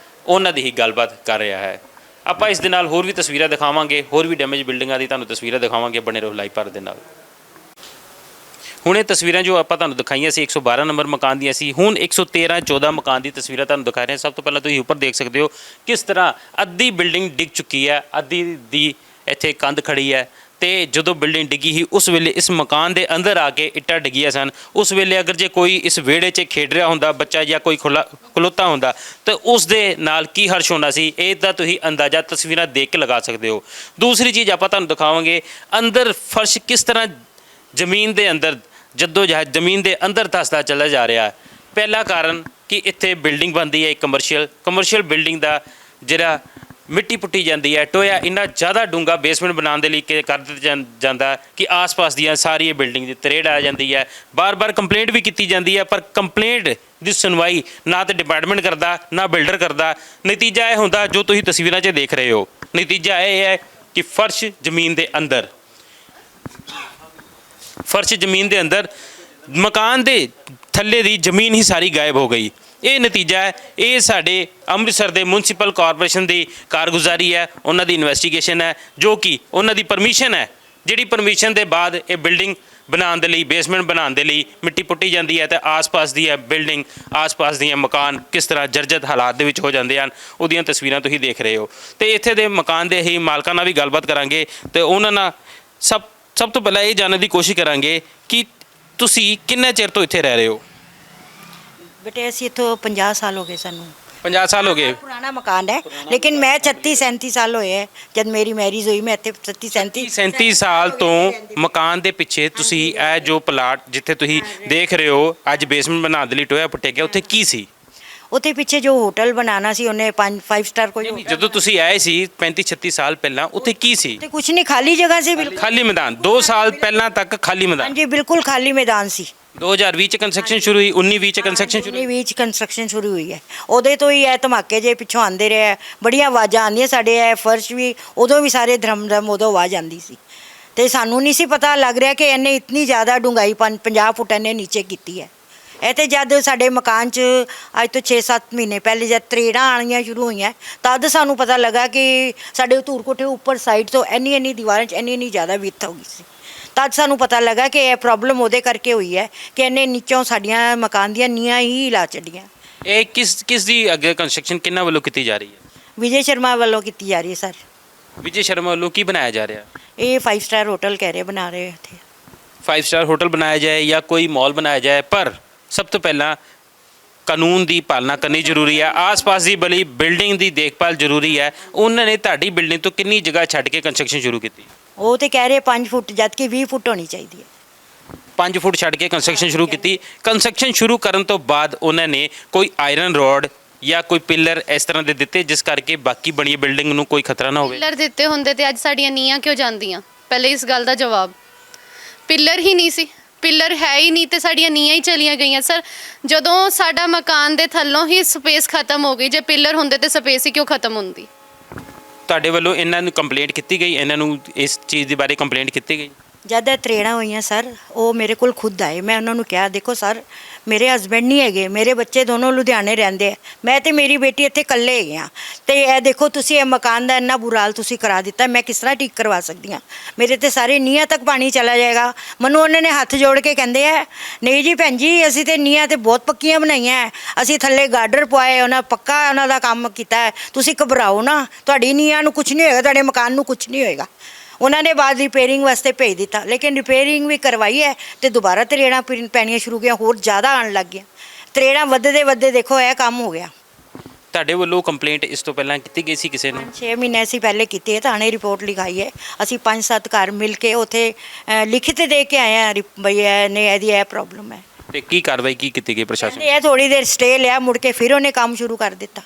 ਉਹਨਾਂ ਦੀ ਹੀ ਗੱਲਬਾਤ ਕਰ ਰਿਹਾ ਹੈ। ਆਪਾਂ ਇਸ ਦੇ ਨਾਲ ਹੋਰ ਵੀ ਤਸਵੀਰਾਂ ਦਿਖਾਵਾਂਗੇ, ਹੋਰ ਵੀ ਡੈਮੇਜ ਬਿਲਡਿੰਗਾਂ ਦੀ ਤੁਹਾਨੂੰ ਤਸਵੀਰਾਂ ਦਿਖਾਵਾਂਗੇ। ਬਣੇ ਰਹੋ ਲਾਈਵ ਭਾਰਤ ਦੇ ਨਾਲ। ਹੁਣ ਇਹ ਤਸਵੀਰਾਂ ਜੋ ਆਪਾਂ ਤੁਹਾਨੂੰ ਦਿਖਾਈਆਂ ਸੀ 112 ਨੰਬਰ ਮਕਾਨ ਦੀਆਂ ਸੀ, ਹੁਣ 113-14 ਮਕਾਨ ਦੀ ਤਸਵੀਰਾਂ ਤੁਹਾਨੂੰ ਦਿਖਾ ਰਹੇ ਹਾਂ। ਸਭ ਤੋਂ ਪਹਿਲਾਂ ਤੁਸੀਂ ਉੱਪਰ ਦੇਖ ਸਕਦੇ ਹੋ ਕਿਸ ਤਰ੍ਹਾਂ ਅੱਧੀ ਬਿਲਡਿੰਗ ਡਿੱਗ ਚੁੱਕੀ ਹੈ, ਅੱਧੀ ਦੀ ਇੱਥੇ ਕੰਧ ਖੜੀ ਹੈ। ਤੇ ਜਦੋਂ ਬਿਲਡਿੰਗ ਡਿੱਗੀ ਸੀ ਉਸ ਵੇਲੇ ਇਸ ਮਕਾਨ ਦੇ ਅੰਦਰ ਆ ਕੇ ਇੱਟਾਂ ਡਿੱਗੀਆਂ ਸਨ। ਉਸ ਵੇਲੇ ਅਗਰ ਜੇ ਕੋਈ ਇਸ ਵਿਹੜੇ 'ਚ ਖੇਡ ਰਿਹਾ ਹੁੰਦਾ ਬੱਚਾ ਜਾਂ ਕੋਈ ਖਲੋਤਾ ਹੁੰਦਾ ਤਾਂ ਉਸ ਦੇ ਨਾਲ ਕੀ ਹਰਸ਼ ਹੋਣਾ ਸੀ, ਇਹ ਤਾਂ ਤੁਸੀਂ ਅੰਦਾਜ਼ਾ ਤਸਵੀਰਾਂ ਦੇਖ ਕੇ ਲਗਾ ਸਕਦੇ ਹੋ। ਦੂਸਰੀ ਚੀਜ਼ ਆਪਾਂ ਤੁਹਾਨੂੰ ਦਿਖਾਵਾਂਗੇ ਅੰਦਰ ਫਰਸ਼ ਕਿਸ ਤਰ੍ਹਾਂ ਜ਼ਮੀਨ ਦੇ ਅੰਦਰ ਜੱਦੋਜਹਿਦ ਜ਼ਮੀਨ ਦੇ ਅੰਦਰ ਧੱਸਦਾ ਚਲਾ ਜਾ ਰਿਹਾ ਹੈ। ਪਹਿਲਾ ਕਾਰਨ ਕਿ ਇੱਥੇ ਬਿਲਡਿੰਗ ਬਣਦੀ ਹੈ ਕਮਰਸ਼ੀਅਲ ਬਿਲਡਿੰਗ ਦਾ ਜਿਹੜਾ ਮਿੱਟੀ ਪੁੱਟੀ ਜਾਂਦੀ ਹੈ, ਟੋਇਆ ਇੰਨਾ ਜ਼ਿਆਦਾ ਡੂੰਘਾ ਬੇਸਮੈਂਟ ਬਣਾਉਣ ਦੇ ਲਈ ਕਰ ਦਿੱਤਾ ਜਾਂਦਾ ਕਿ ਆਸ-ਪਾਸ ਦੀਆਂ ਸਾਰੀ ਬਿਲਡਿੰਗ ਦੀ ਤਰੇੜ ਆ ਜਾਂਦੀ ਹੈ। ਬਾਰ-ਬਾਰ ਕੰਪਲੇਂਟ ਵੀ ਕੀਤੀ ਜਾਂਦੀ ਹੈ, ਪਰ ਕੰਪਲੇਂਟ ਦੀ ਸੁਣਵਾਈ ਨਾ ਤਾਂ ਡਿਪਾਰਟਮੈਂਟ ਕਰਦਾ ਨਾ ਬਿਲਡਰ ਕਰਦਾ। ਨਤੀਜਾ ਇਹ ਹੁੰਦਾ ਜੋ ਤੁਸੀਂ ਤਸਵੀਰਾਂ 'ਚ ਦੇਖ ਰਹੇ ਹੋ। ਨਤੀਜਾ ਇਹ ਹੈ ਕਿ ਫਰਸ਼ ਜ਼ਮੀਨ ਦੇ ਅੰਦਰ ਮਕਾਨ ਦੇ ਥੱਲੇ ਦੀ ਜ਼ਮੀਨ ਹੀ ਸਾਰੀ ਗਾਇਬ ਹੋ ਗਈ। ਇਹ ਨਤੀਜਾ ਹੈ। ਇਹ ਸਾਡੇ ਅੰਮ੍ਰਿਤਸਰ ਦੇ ਮਿਊਨਿਸਪਲ ਕਾਰਪੋਰੇਸ਼ਨ ਦੀ ਕਾਰਗੁਜ਼ਾਰੀ ਹੈ, ਉਹਨਾਂ ਦੀ ਇਨਵੈਸਟੀਗੇਸ਼ਨ ਹੈ, ਜੋ ਕਿ ਉਹਨਾਂ ਦੀ ਪਰਮਿਸ਼ਨ ਹੈ, ਜਿਹੜੀ ਪਰਮਿਸ਼ਨ ਦੇ ਬਾਅਦ ਇਹ ਬਿਲਡਿੰਗ ਬਣਾਉਣ ਦੇ ਲਈ, ਬੇਸਮੈਂਟ ਬਣਾਉਣ ਦੇ ਲਈ ਮਿੱਟੀ ਪੁੱਟੀ ਜਾਂਦੀ ਹੈ ਤੇ ਆਸ-ਪਾਸ ਦੀ ਬਿਲਡਿੰਗ, ਆਸ-ਪਾਸ ਦੀਆਂ ਮਕਾਨ ਕਿਸ ਤਰ੍ਹਾਂ ਜਰਜਰ ਹਾਲਾਤ ਦੇ ਵਿੱਚ ਹੋ ਜਾਂਦੇ ਹਨ, ਉਹਦੀਆਂ ਤਸਵੀਰਾਂ ਤੁਸੀਂ ਦੇਖ ਰਹੇ ਹੋ। ਤੇ ਇੱਥੇ ਦੇ ਮਕਾਨ ਦੇ ਹੀ ਮਾਲਕਾਂ ਨਾਲ ਵੀ ਗੱਲਬਾਤ ਕਰਾਂਗੇ ਤੇ ਉਹਨਾਂ ਨਾਲ ਸਭ ਤੋਂ ਪਹਿਲਾਂ ਇਹ ਜਾਣਨ ਦੀ ਕੋਸ਼ਿਸ਼ ਕਰਾਂਗੇ ਕਿ ਤੁਸੀਂ ਕਿੰਨੇ ਚਿਰ ਤੋਂ ਇੱਥੇ ਰਹਿ ਰਹੇ ਹੋ? ਬੇਟੇ ਅਸੀਂ ਇੱਥੋਂ 50 ਸਾਲ ਹੋ ਗਏ ਸਾਨੂੰ। 50 ਸਾਲ ਹੋ ਗਏ। ਪੁਰਾਣਾ ਮਕਾਨ ਹੈ, ਲੇਕਿਨ ਮੈਂ 36-37 ਸਾਲ ਹੋਏ ਹੈ ਜਦ ਮੇਰੀ ਮੈਰਿਜ ਹੋਈ। ਮੈਂ ਇੱਥੇ 37 ਸਾਲ ਤੋਂ ਮਕਾਨ ਦੇ ਪਿੱਛੇ ਤੁਸੀਂ ਇਹ ਜੋ ਪਲਾਟ ਜਿੱਥੇ ਤੁਸੀਂ ਦੇਖ ਰਹੇ ਹੋ ਅੱਜ ਬੇਸਮੈਂਟ ਬਣਾਉਣ ਦੇ ਲਈ ਟੋਇਆ ਪੁੱਟਿਆ ਗਿਆ, ਉੱਥੇ ਕੀ ਸੀ? ਉੱਥੇ ਪਿੱਛੇ ਜੋ ਹੋਟਲ ਬਣਾਉਣਾ ਸੀ ਉਹਨੇ 5 ਸਟਾਰ ਕੋਈ ਜਦੋਂ ਤੁਸੀਂ ਆਏ ਸੀ 35-36 ਸਾਲ ਪਹਿਲਾਂ ਉੱਥੇ ਕੀ ਸੀ? ਤੇ ਕੁਝ ਨਹੀਂ, ਖਾਲੀ ਜਗ੍ਹਾ ਸੀ ਬਿਲਕੁਲ। ਖਾਲੀ ਮੈਦਾਨ 2 ਸਾਲ ਪਹਿਲਾਂ ਤੱਕ ਖਾਲੀ ਮੈਦਾਨ। ਹਾਂਜੀ ਬਿਲਕੁਲ ਖਾਲੀ ਮੈਦਾਨ ਸੀ। 2020 ਚ ਕੰਸਟਰਕਸ਼ਨ ਸ਼ੁਰੂ ਹੋਈ, 19-20 ਚ ਕੰਸਟਰਕਸ਼ਨ ਸ਼ੁਰੂ 19-20 ਚ ਕੰਸਟਰਕਸ਼ਨ ਸ਼ੁਰੂ ਹੋਈ ਹੈ। ਉਹਦੇ ਤੋਂ ਹੀ ਇਹ ਧਮਾਕੇ ਜੇ ਪਿੱਛੋਂ ਆਉਂਦੇ ਰਹੇ, ਬੜੀਆਂ ਆਵਾਜ਼ਾਂ ਆਉਂਦੀਆਂ ਸਾਡੇ। ਇਹ ਫਰਸ਼ ਵੀ ਉਦੋਂ ਵੀ ਸਾਰੇ ਧਰਮ ਉਦੋਂ ਆਵਾਜ਼ ਆਉਂਦੀ ਸੀ ਤੇ ਸਾਨੂੰ ਨਹੀਂ ਸੀ ਪਤਾ ਲੱਗ ਰਿਹਾ ਕਿ ਇਹਨੇ ਇਤਨੀ ਜ਼ਿਆਦਾ ਡੂੰਘਾਈ 50 ਫੁੱਟ ਇਹਨੇ ਨੀਚੇ ਕੀਤੀ ਹੈ। ਇਹ ਤੇ ਜਦ ਸਾਡੇ ਮਕਾਨ 'ਚ ਅੱਜ ਤੋਂ 6-7 ਮਹੀਨੇ ਪਹਿਲੇ ਜਦ ਤਰੇੜਾਂ ਆਉਣੀਆਂ ਸ਼ੁਰੂ ਹੋਈਆਂ ਤਦ ਸਾਨੂੰ ਪਤਾ ਲੱਗਾ ਕਿ ਸਾਡੇ ਧੂਰ ਕੋਠੇ ਉੱਪਰ ਸਾਈਡ ਤੋਂ ਇੰਨੀ ਦੀਵਾਰਾਂ 'ਚ ਇੰਨੀ ਜ਼ਿਆਦਾ ਵਿੱਥ ਹੋ ਗਈ ਸੀ। ਤਦ ਸਾਨੂੰ ਪਤਾ ਲੱਗਾ ਕਿ ਇਹ ਪ੍ਰੋਬਲਮ ਉਹਦੇ ਕਰਕੇ ਹੋਈ ਹੈ ਕਿ ਇਹਨੇ ਨੀਚੋਂ ਸਾਡੀਆਂ ਮਕਾਨ ਦੀਆਂ ਨੀਹਾਂ ਹੀ ਹਿਲਾ ਛੱਡੀਆਂ। ਇਹ ਕਿਸ ਦੀ ਅੱਗੇ ਕੰਸਟਰਕਸ਼ਨ ਕਿਹਨਾਂ ਵੱਲੋਂ ਕੀਤੀ ਜਾ ਰਹੀ ਹੈ? ਵਿਜੇ ਸ਼ਰਮਾ ਵੱਲੋਂ ਕੀਤੀ ਜਾ ਰਹੀ ਹੈ ਸਰ। ਵਿਜੇ ਸ਼ਰਮਾ ਵੱਲੋਂ ਕੀ ਬਣਾਇਆ ਜਾ ਰਿਹਾ? ਇਹ 5 ਸਟਾਰ ਹੋਟਲ ਕਹਿ ਰਹੇ ਬਣਾ ਰਹੇ ਇੱਥੇ। 5 ਸਟਾਰ ਹੋਟਲ ਬਣਾਇਆ ਜਾਏ ਜਾਂ ਕੋਈ ਮਾਲ ਬਣਾਇਆ ਜਾਏ, ਪਰ ਸਭ ਤੋਂ ਪਹਿਲਾਂ ਕਾਨੂੰਨ ਦੀ ਪਾਲਣਾ ਕਰਨੀ ਜ਼ਰੂਰੀ ਹੈ। ਆਸ-ਪਾਸ ਦੀ ਬਲੀ ਬਿਲਡਿੰਗ ਦੀ ਦੇਖਭਾਲ ਜ਼ਰੂਰੀ ਹੈ। ਉਹਨਾਂ ਨੇ ਤੁਹਾਡੀ ਬਿਲਡਿੰਗ ਤੋਂ ਕਿੰਨੀ ਜਗ੍ਹਾ ਛੱਡ ਕੇ ਕੰਸਟਰਕਸ਼ਨ ਸ਼ੁਰੂ ਕੀਤੀ? ਉਹ ਤੇ ਕਹਿ ਰਹੇ 5 ਫੁੱਟ ਜਦ ਕਿ 20 ਫੁੱਟ ਹੋਣੀ ਚਾਹੀਦੀ ਹੈ। 5 ਫੁੱਟ ਛੱਡ ਕੇ ਕੰਸਟਰਕਸ਼ਨ ਸ਼ੁਰੂ ਕੀਤੀ। ਕੰਸਟਰਕਸ਼ਨ ਸ਼ੁਰੂ ਕਰਨ ਤੋਂ ਬਾਅਦ ਉਹਨਾਂ ਨੇ ਕੋਈ ਆਇਰਨ ਰੋਡ ਜਾਂ ਕੋਈ ਪਿੱਲਰ ਇਸ ਤਰ੍ਹਾਂ ਦੇ ਦਿੱਤੇ ਜਿਸ ਕਰਕੇ ਬਾਕੀ ਬਣੀ ਬਿਲਡਿੰਗ ਨੂੰ ਕੋਈ ਖਤਰਾ ਨਾ ਹੋਵੇ? ਪਿੱਲਰ ਦਿੱਤੇ ਹੁੰਦੇ ਤੇ ਅੱਜ ਸਾਡੀਆਂ ਨੀਹਾਂ ਕਿਉਂ ਜਾਂਦੀਆਂ? ਪਹਿਲੇ ਇਸ ਗੱਲ ਦਾ ਜਵਾਬ। ਪਿੱਲਰ ਹੀ ਨਹੀਂ ਸੀ, ਪਿੱਲਰ ਹੈ ਹੀ ਨਹੀਂ ਤੇ ਸਾਡੀਆਂ ਨੀਹਾਂ ਹੀ ਚਲੀਆਂ ਗਈਆਂ। ਸਰ ਜਦੋਂ ਸਾਡਾ ਮਕਾਨ ਦੇ ਥੱਲੋਂ ਹੀ ਸਪੇਸ ਖਤਮ ਹੋ ਗਈ, ਜੇ ਪਿੱਲਰ ਹੁੰਦੇ ਤੇ ਸਪੇਸ ਹੀ ਕਿਉਂ ਖਤਮ ਹੁੰਦੀ? ਤੁਹਾਡੇ ਵੱਲੋਂ ਇਹਨਾਂ ਨੂੰ ਕੰਪਲੇਂਟ ਕੀਤੀ ਗਈ? ਇਹਨਾਂ ਨੂੰ ਇਸ ਚੀਜ਼ ਦੇ ਬਾਰੇ ਕੰਪਲੇਂਟ ਕੀਤੀ ਗਈ? ਜਦ ਇਹ ਤਰੇੜਾਂ ਹੋਈਆਂ ਸਰ, ਉਹ ਮੇਰੇ ਕੋਲ ਖੁਦ ਆਏ। ਮੈਂ ਉਹਨਾਂ ਨੂੰ ਕਿਹਾ ਦੇਖੋ ਸਰ ਮੇਰੇ ਹਸਬੈਂਡ ਨਹੀਂ ਹੈਗੇ, ਮੇਰੇ ਬੱਚੇ ਦੋਨੋਂ ਲੁਧਿਆਣੇ ਰਹਿੰਦੇ ਆ, ਮੈਂ ਤੇ ਮੇਰੀ ਬੇਟੀ ਇੱਥੇ ਇਕੱਲੇ ਹੈਗੇ ਆ। ਤੇ ਇਹ ਦੇਖੋ ਤੁਸੀਂ, ਇਹ ਮਕਾਨ ਦਾ ਇੰਨਾ ਬੁਰਾ ਹਾਲ ਤੁਸੀਂ ਕਰਾ ਦਿੱਤਾ, ਮੈਂ ਕਿਸ ਤਰ੍ਹਾਂ ਠੀਕ ਕਰਵਾ ਸਕਦੀ ਹਾਂ? ਮੇਰੇ ਤੇ ਸਾਰੇ ਨੀਹਾਂ ਤੱਕ ਪਾਣੀ ਚਲਾ ਜਾਏਗਾ। ਮੈਨੂੰ ਉਹਨਾਂ ਨੇ ਹੱਥ ਜੋੜ ਕੇ ਕਹਿੰਦੇ ਆ, ਨਹੀਂ ਜੀ ਭੈਣ ਜੀ, ਅਸੀਂ ਤੇ ਨੀਹਾਂ ਤੇ ਬਹੁਤ ਪੱਕੀਆਂ ਬਣਾਈਆਂ ਹੈ, ਅਸੀਂ ਥੱਲੇ ਗਾਰਡਰ ਪਵਾਏ, ਉਹਨਾਂ ਪੱਕਾ ਉਹਨਾਂ ਦਾ ਕੰਮ ਕੀਤਾ ਹੈ, ਤੁਸੀਂ ਘਬਰਾਓ ਨਾ, ਤੁਹਾਡੀ ਨੀਹਾਂ ਨੂੰ ਕੁਝ ਨਹੀਂ ਹੋਏਗਾ, ਤੁਹਾਡੇ ਮਕਾਨ ਨੂੰ ਕੁਝ ਨਹੀਂ ਹੋਏਗਾ। ਉਹਨਾਂ ਨੇ ਬਾਅਦ ਰਿਪੇਅਰਿੰਗ ਵਾਸਤੇ ਭੇਜ ਦਿੱਤਾ, ਲੇਕਿਨ ਰਿਪੇਅਰਿੰਗ ਵੀ ਕਰਵਾਈ ਹੈ ਤੇ ਦੁਬਾਰਾ ਤਰੇੜਾਂ ਪੈਣੀਆਂ ਸ਼ੁਰੂ ਗਈਆਂ, ਹੋਰ ਜ਼ਿਆਦਾ ਆਉਣ ਲੱਗ ਗਈਆਂ। ਤਰੇੜਾਂ ਵੱਧਦੇ ਵੱਧਦੇ ਦੇਖੋ ਇਹ ਕੰਮ ਹੋ ਗਿਆ। ਤੁਹਾਡੇ ਵੱਲੋਂ ਕੰਪਲੇਂਟ ਇਸ ਤੋਂ ਪਹਿਲਾਂ ਕੀਤੀ ਗਈ ਸੀ ਕਿਸੇ ਨੂੰ? 6 ਮਹੀਨੇ ਅਸੀਂ ਪਹਿਲੇ ਕੀਤੀ ਹੈ, ਥਾਣੇ ਰਿਪੋਰਟ ਲਿਖਾਈ ਹੈ। ਅਸੀਂ 5-7 ਘਰ ਮਿਲ ਕੇ ਉੱਥੇ ਲਿਖਤ ਦੇ ਕੇ ਆਏ ਹਾਂ ਬਈ ਇਹਦੀ ਇਹ ਪ੍ਰੋਬਲਮ ਹੈ। ਤੇ ਕੀ ਕਾਰਵਾਈ ਕੀ ਕੀਤੀ ਗਈ ਪ੍ਰਸ਼ਾਸਨ? ਇਹ ਥੋੜੀ ਦੇਰ ਸਟੇ ਲਿਆ, ਮੁੜ ਕੇ ਫਿਰ ਉਹਨੇ ਕੰਮ ਸ਼ੁਰੂ ਕਰ ਦਿੱਤਾ।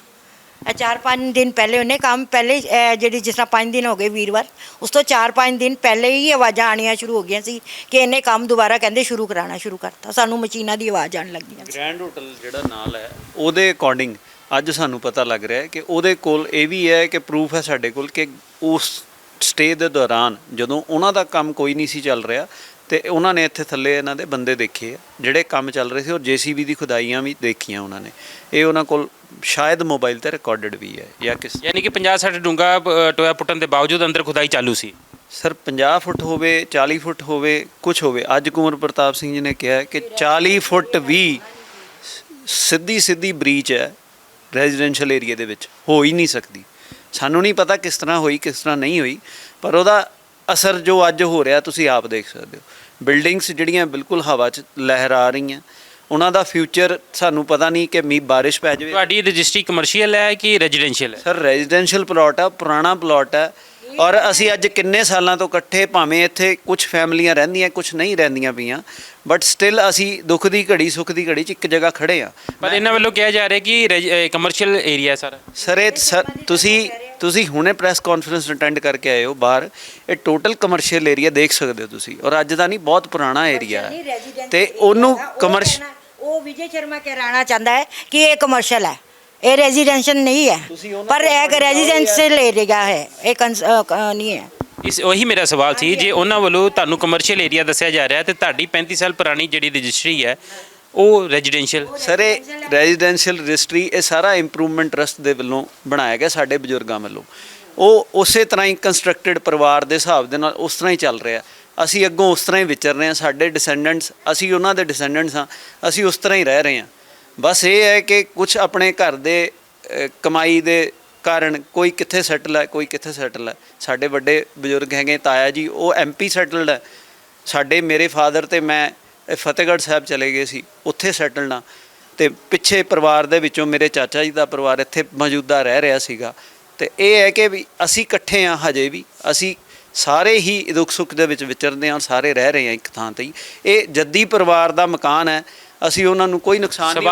4-5 ਦਿਨ ਪਹਿਲੇ ਉਹਨੇ ਕੰਮ ਪਹਿਲੇ ਜਿਹੜੀ ਜਿਸ ਤਰ੍ਹਾਂ 5 ਦਿਨ ਹੋ ਗਏ ਵੀਰਵਾਰ, ਉਸ ਤੋਂ 4-5 ਦਿਨ ਪਹਿਲੇ ਹੀ ਆਵਾਜ਼ਾਂ ਆਉਣੀਆਂ ਸ਼ੁਰੂ ਹੋ ਗਈਆਂ ਸੀ ਕਿ ਇਹਨੇ ਕੰਮ ਦੁਬਾਰਾ ਕਹਿੰਦੇ ਸ਼ੁਰੂ ਕਰਾਉਣਾ ਸ਼ੁਰੂ ਕਰਤਾ। ਸਾਨੂੰ ਮਸ਼ੀਨਾਂ ਦੀ ਆਵਾਜ਼ ਆਉਣ ਲੱਗੀਆਂ। ਗ੍ਰੈਂਡ ਹੋਟਲ ਜਿਹੜਾ ਨਾਲ ਹੈ ਉਹਦੇ ਅਕੋਰਡਿੰਗ ਅੱਜ ਸਾਨੂੰ ਪਤਾ ਲੱਗ ਰਿਹਾ ਹੈ ਕਿ ਉਹਦੇ ਕੋਲ ਇਹ ਵੀ ਹੈ ਕਿ ਪ੍ਰੂਫ ਹੈ ਸਾਡੇ ਕੋਲ ਕਿ ਉਸ ਸਟੇ ਦੇ ਦੌਰਾਨ ਜਦੋਂ ਉਹਨਾਂ ਦਾ ਕੰਮ ਕੋਈ ਨਹੀਂ ਸੀ ਚੱਲ ਰਿਹਾ ਤੇ ਉਹਨਾਂ ਨੇ ਇੱਥੇ ਥੱਲੇ ਇਹਨਾਂ ਦੇ ਬੰਦੇ ਦੇਖੇ ਆ ਜਿਹੜੇ ਕੰਮ ਚੱਲ ਰਹੇ ਸੀ, ਔਰ ਜੀਸੀਬੀ ਦੀ ਖੁਦਾਈਆਂ ਵੀ ਦੇਖੀਆਂ ਉਹਨਾਂ ਨੇ। ਇਹ ਉਹਨਾਂ ਕੋਲ ਸ਼ਾਇਦ ਮੋਬਾਈਲ ਤੇ ਰਿਕਾਰਡਡ ਵੀ ਹੈ ਜਾਂ ਕਿਸ, ਯਾਨੀ ਕਿ 50-60 ਡੂੰਘਾ ਟੋਇਆ ਪੁੱਟਣ ਦੇ ਬਾਵਜੂਦ ਅੰਦਰ ਖੁਦਾਈ ਚਾਲੂ ਸੀ। ਸਰ 50 ਫੁੱਟ ਹੋਵੇ 40 ਫੁੱਟ ਹੋਵੇ ਕੁਝ ਹੋਵੇ, ਅੱਜ ਕੁੰਵਰ ਪ੍ਰਤਾਪ ਸਿੰਘ ਜੀ ਨੇ ਕਿਹਾ ਕਿ 40 ਫੁੱਟ ਵੀ ਸਿੱਧੀ ਬ੍ਰੀਚ ਹੈ ਰੈਜ਼ੀਡੈਂਸ਼ੀਅਲ ਏਰੀਆ ਦੇ ਵਿੱਚ ਹੋ ਹੀ ਨਹੀਂ ਸਕਦੀ। ਸਾਨੂੰ ਨਹੀਂ ਪਤਾ ਕਿਸ ਤਰ੍ਹਾਂ ਹੋਈ ਕਿਸ ਤਰ੍ਹਾਂ ਨਹੀਂ ਹੋਈ, ਪਰ ਉਹਦਾ ਅਸਰ ਜੋ ਅੱਜ ਹੋ ਰਿਹਾ ਤੁਸੀਂ ਆਪ ਦੇਖ ਸਕਦੇ ਹੋ। ਬਿਲਡਿੰਗਸ ਜਿਹੜੀਆਂ ਬਿਲਕੁਲ ਹਵਾ 'ਚ ਲਹਿਰਾ ਰਹੀਆਂ, ਉਹਨਾਂ ਦਾ ਫਿਊਚਰ ਸਾਨੂੰ ਪਤਾ ਨਹੀਂ ਕਿ ਮੀਂਹ ਬਾਰਿਸ਼ ਪੈ ਜਾਵੇ। ਤੁਹਾਡੀ ਰਜਿਸਟਰੀ ਕਮਰਸ਼ੀਅਲ ਹੈ ਕਿ ਰੈਜ਼ੀਡੈਂਸ਼ੀਅਲ ਹੈ? ਸਰ ਰੈਜ਼ੀਡੈਂਸ਼ੀਅਲ ਪਲਾਟ ਆ, ਪੁਰਾਣਾ ਪਲਾਟ ਹੈ, ਔਰ ਅਸੀਂ ਅੱਜ ਕਿੰਨੇ ਸਾਲਾਂ ਤੋਂ ਇਕੱਠੇ, ਭਾਵੇਂ ਇੱਥੇ ਕੁਝ ਫੈਮਲੀਆਂ ਰਹਿੰਦੀਆਂ ਕੁਝ ਨਹੀਂ ਰਹਿੰਦੀਆਂ ਪਈਆਂ, ਬਟ ਸਟਿਲ ਅਸੀਂ ਦੁੱਖ ਦੀ ਘੜੀ ਸੁੱਖ ਦੀ ਘੜੀ 'ਚ ਇੱਕ ਜਗ੍ਹਾ ਖੜੇ ਆ। ਪਰ ਇਹਨਾਂ ਵੱਲੋਂ ਕਿਹਾ ਜਾ ਰਿਹਾ ਕਿ ਕਮਰਸ਼ੀਅਲ ਏਰੀਆ ਸਰ। ਸਰ ਇਹ ਤੁਸੀਂ ਹੁਣੇ ਪ੍ਰੈਸ ਕਾਨਫਰੰਸ ਅਟੈਂਡ ਕਰਕੇ ਆਏ ਹੋ ਬਾਹਰ, ਇਹ ਟੋਟਲ ਕਮਰਸ਼ੀਅਲ ਏਰੀਆ ਦੇਖ ਸਕਦੇ ਹੋ ਤੁਸੀਂ, ਔਰ ਅੱਜ ਦਾ ਨਹੀਂ ਬਹੁਤ ਪੁਰਾਣਾ ਏਰੀਆ ਹੈ ਤੇ ਉਹਨੂੰ ਕਮਰਸ਼ੀਅਲ, ਉਹ ਵਿਜੇ ਸ਼ਰਮਾ ਕਹਿਣਾ ਚਾਹੁੰਦਾ ਹੈ ਕਿ ਇਹ ਕਮਰਸ਼ੀਅਲ ਹੈ, ਇਹ ਰੈਜ਼ੀਡੈਂਸ਼ੀਅਲ ਨਹੀਂ ਹੈ, ਪਰ ਇਹ ਰੈਜ਼ੀਡੈਂਸ਼ੀਅਲ ਏਰੀਆ ਹੈ, ਇਹ ਨਹੀਂ ਹੈ। ਇਸ ਉਹੀ ਮੇਰਾ ਸਵਾਲ ਸੀ, ਜੇ ਉਹਨਾਂ ਵੱਲੋਂ ਤੁਹਾਨੂੰ ਕਮਰਸ਼ੀਅਲ ਏਰੀਆ ਦੱਸਿਆ ਜਾ ਰਿਹਾ ਤੇ ਤੁਹਾਡੀ 35 ਸਾਲ ਪੁਰਾਣੀ ਜਿਹੜੀ ਰਜਿਸਟਰੀ ਹੈ ਉਹ ਰੈਜ਼ੀਡੈਂਸ਼ੀਅਲ? ਸਰ ਇਹ ਰੈਜ਼ੀਡੈਂਸ਼ੀਅਲ ਰਜਿਸਟਰੀ ਇਹ ਸਾਰਾ ਇੰਪਰੂਵਮੈਂਟ ਟਰਸਟ ਦੇ ਵੱਲੋਂ ਬਣਾਇਆ ਗਿਆ, ਸਾਡੇ ਬਜ਼ੁਰਗਾਂ ਵੱਲੋਂ। ਉਹ ਉਸੇ ਤਰ੍ਹਾਂ ਹੀ ਕੰਸਟਰਕਟਡ ਪਰਿਵਾਰ ਦੇ ਹਿਸਾਬ ਦੇ ਨਾਲ ਉਸ ਤਰ੍ਹਾਂ ਹੀ ਚੱਲ ਰਿਹਾ। ਅਸੀਂ ਅੱਗੋਂ ਉਸ ਤਰ੍ਹਾਂ ਹੀ ਵਿਚਰ ਰਹੇ ਹਾਂ, ਸਾਡੇ ਡਿਸੈਂਡੈਂਟਸ, ਅਸੀਂ ਉਹਨਾਂ ਦੇ ਡਿਸੈਂਡੈਂਟਸ ਹਾਂ, ਅਸੀਂ ਉਸ ਤਰ੍ਹਾਂ ਹੀ ਰਹਿ ਰਹੇ ਹਾਂ। ਬਸ ਇਹ ਹੈ ਕਿ ਕੁਝ ਆਪਣੇ ਘਰ ਦੇ ਕਮਾਈ ਦੇ ਕਾਰਨ ਕੋਈ ਕਿੱਥੇ ਸੈਟਲ ਹੈ ਕੋਈ ਕਿੱਥੇ ਸੈਟਲ ਹੈ। ਸਾਡੇ ਵੱਡੇ ਬਜ਼ੁਰਗ ਹੈਗੇ ਤਾਇਆ ਜੀ, ਉਹ MP ਸੈਟਲਡ ਹੈ। ਸਾਡੇ ਮੇਰੇ ਫਾਦਰ ਤੇ ਮੈਂ ਫਤਿਹਗੜ੍ਹ ਸਾਹਿਬ ਚਲੇ ਗਏ ਸੀ, ਉੱਥੇ ਸੈਟਲਡ ਹਾਂ। ਤੇ ਪਿੱਛੇ ਪਰਿਵਾਰ ਦੇ ਵਿੱਚੋਂ ਮੇਰੇ ਚਾਚਾ ਜੀ ਦਾ ਪਰਿਵਾਰ ਇੱਥੇ ਮੌਜੂਦਾ ਰਹਿ ਰਿਹਾ ਸੀਗਾ। ਤੇ ਇਹ ਹੈ ਕਿ ਵੀ ਅਸੀਂ ਇਕੱਠੇ ਹਾਂ, ਹਜੇ ਵੀ ਅਸੀਂ ਸਾਰੇ ਹੀ ਦੁੱਖ ਸੁੱਖ ਦੇ ਵਿੱਚ ਵਿਚਰਦੇ ਹਾਂ, ਸਾਰੇ ਰਹਿ ਰਹੇ ਹਾਂ ਇੱਕ ਥਾਂ ਤੇ ਹੀ। ਇਹ ਜੱਦੀ ਪਰਿਵਾਰ ਦਾ ਮਕਾਨ ਹੈ, ਅਸੀਂ ਉਹਨਾਂ ਨੂੰ ਕੋਈ ਨੁਕਸਾਨ ਨਹੀਂ।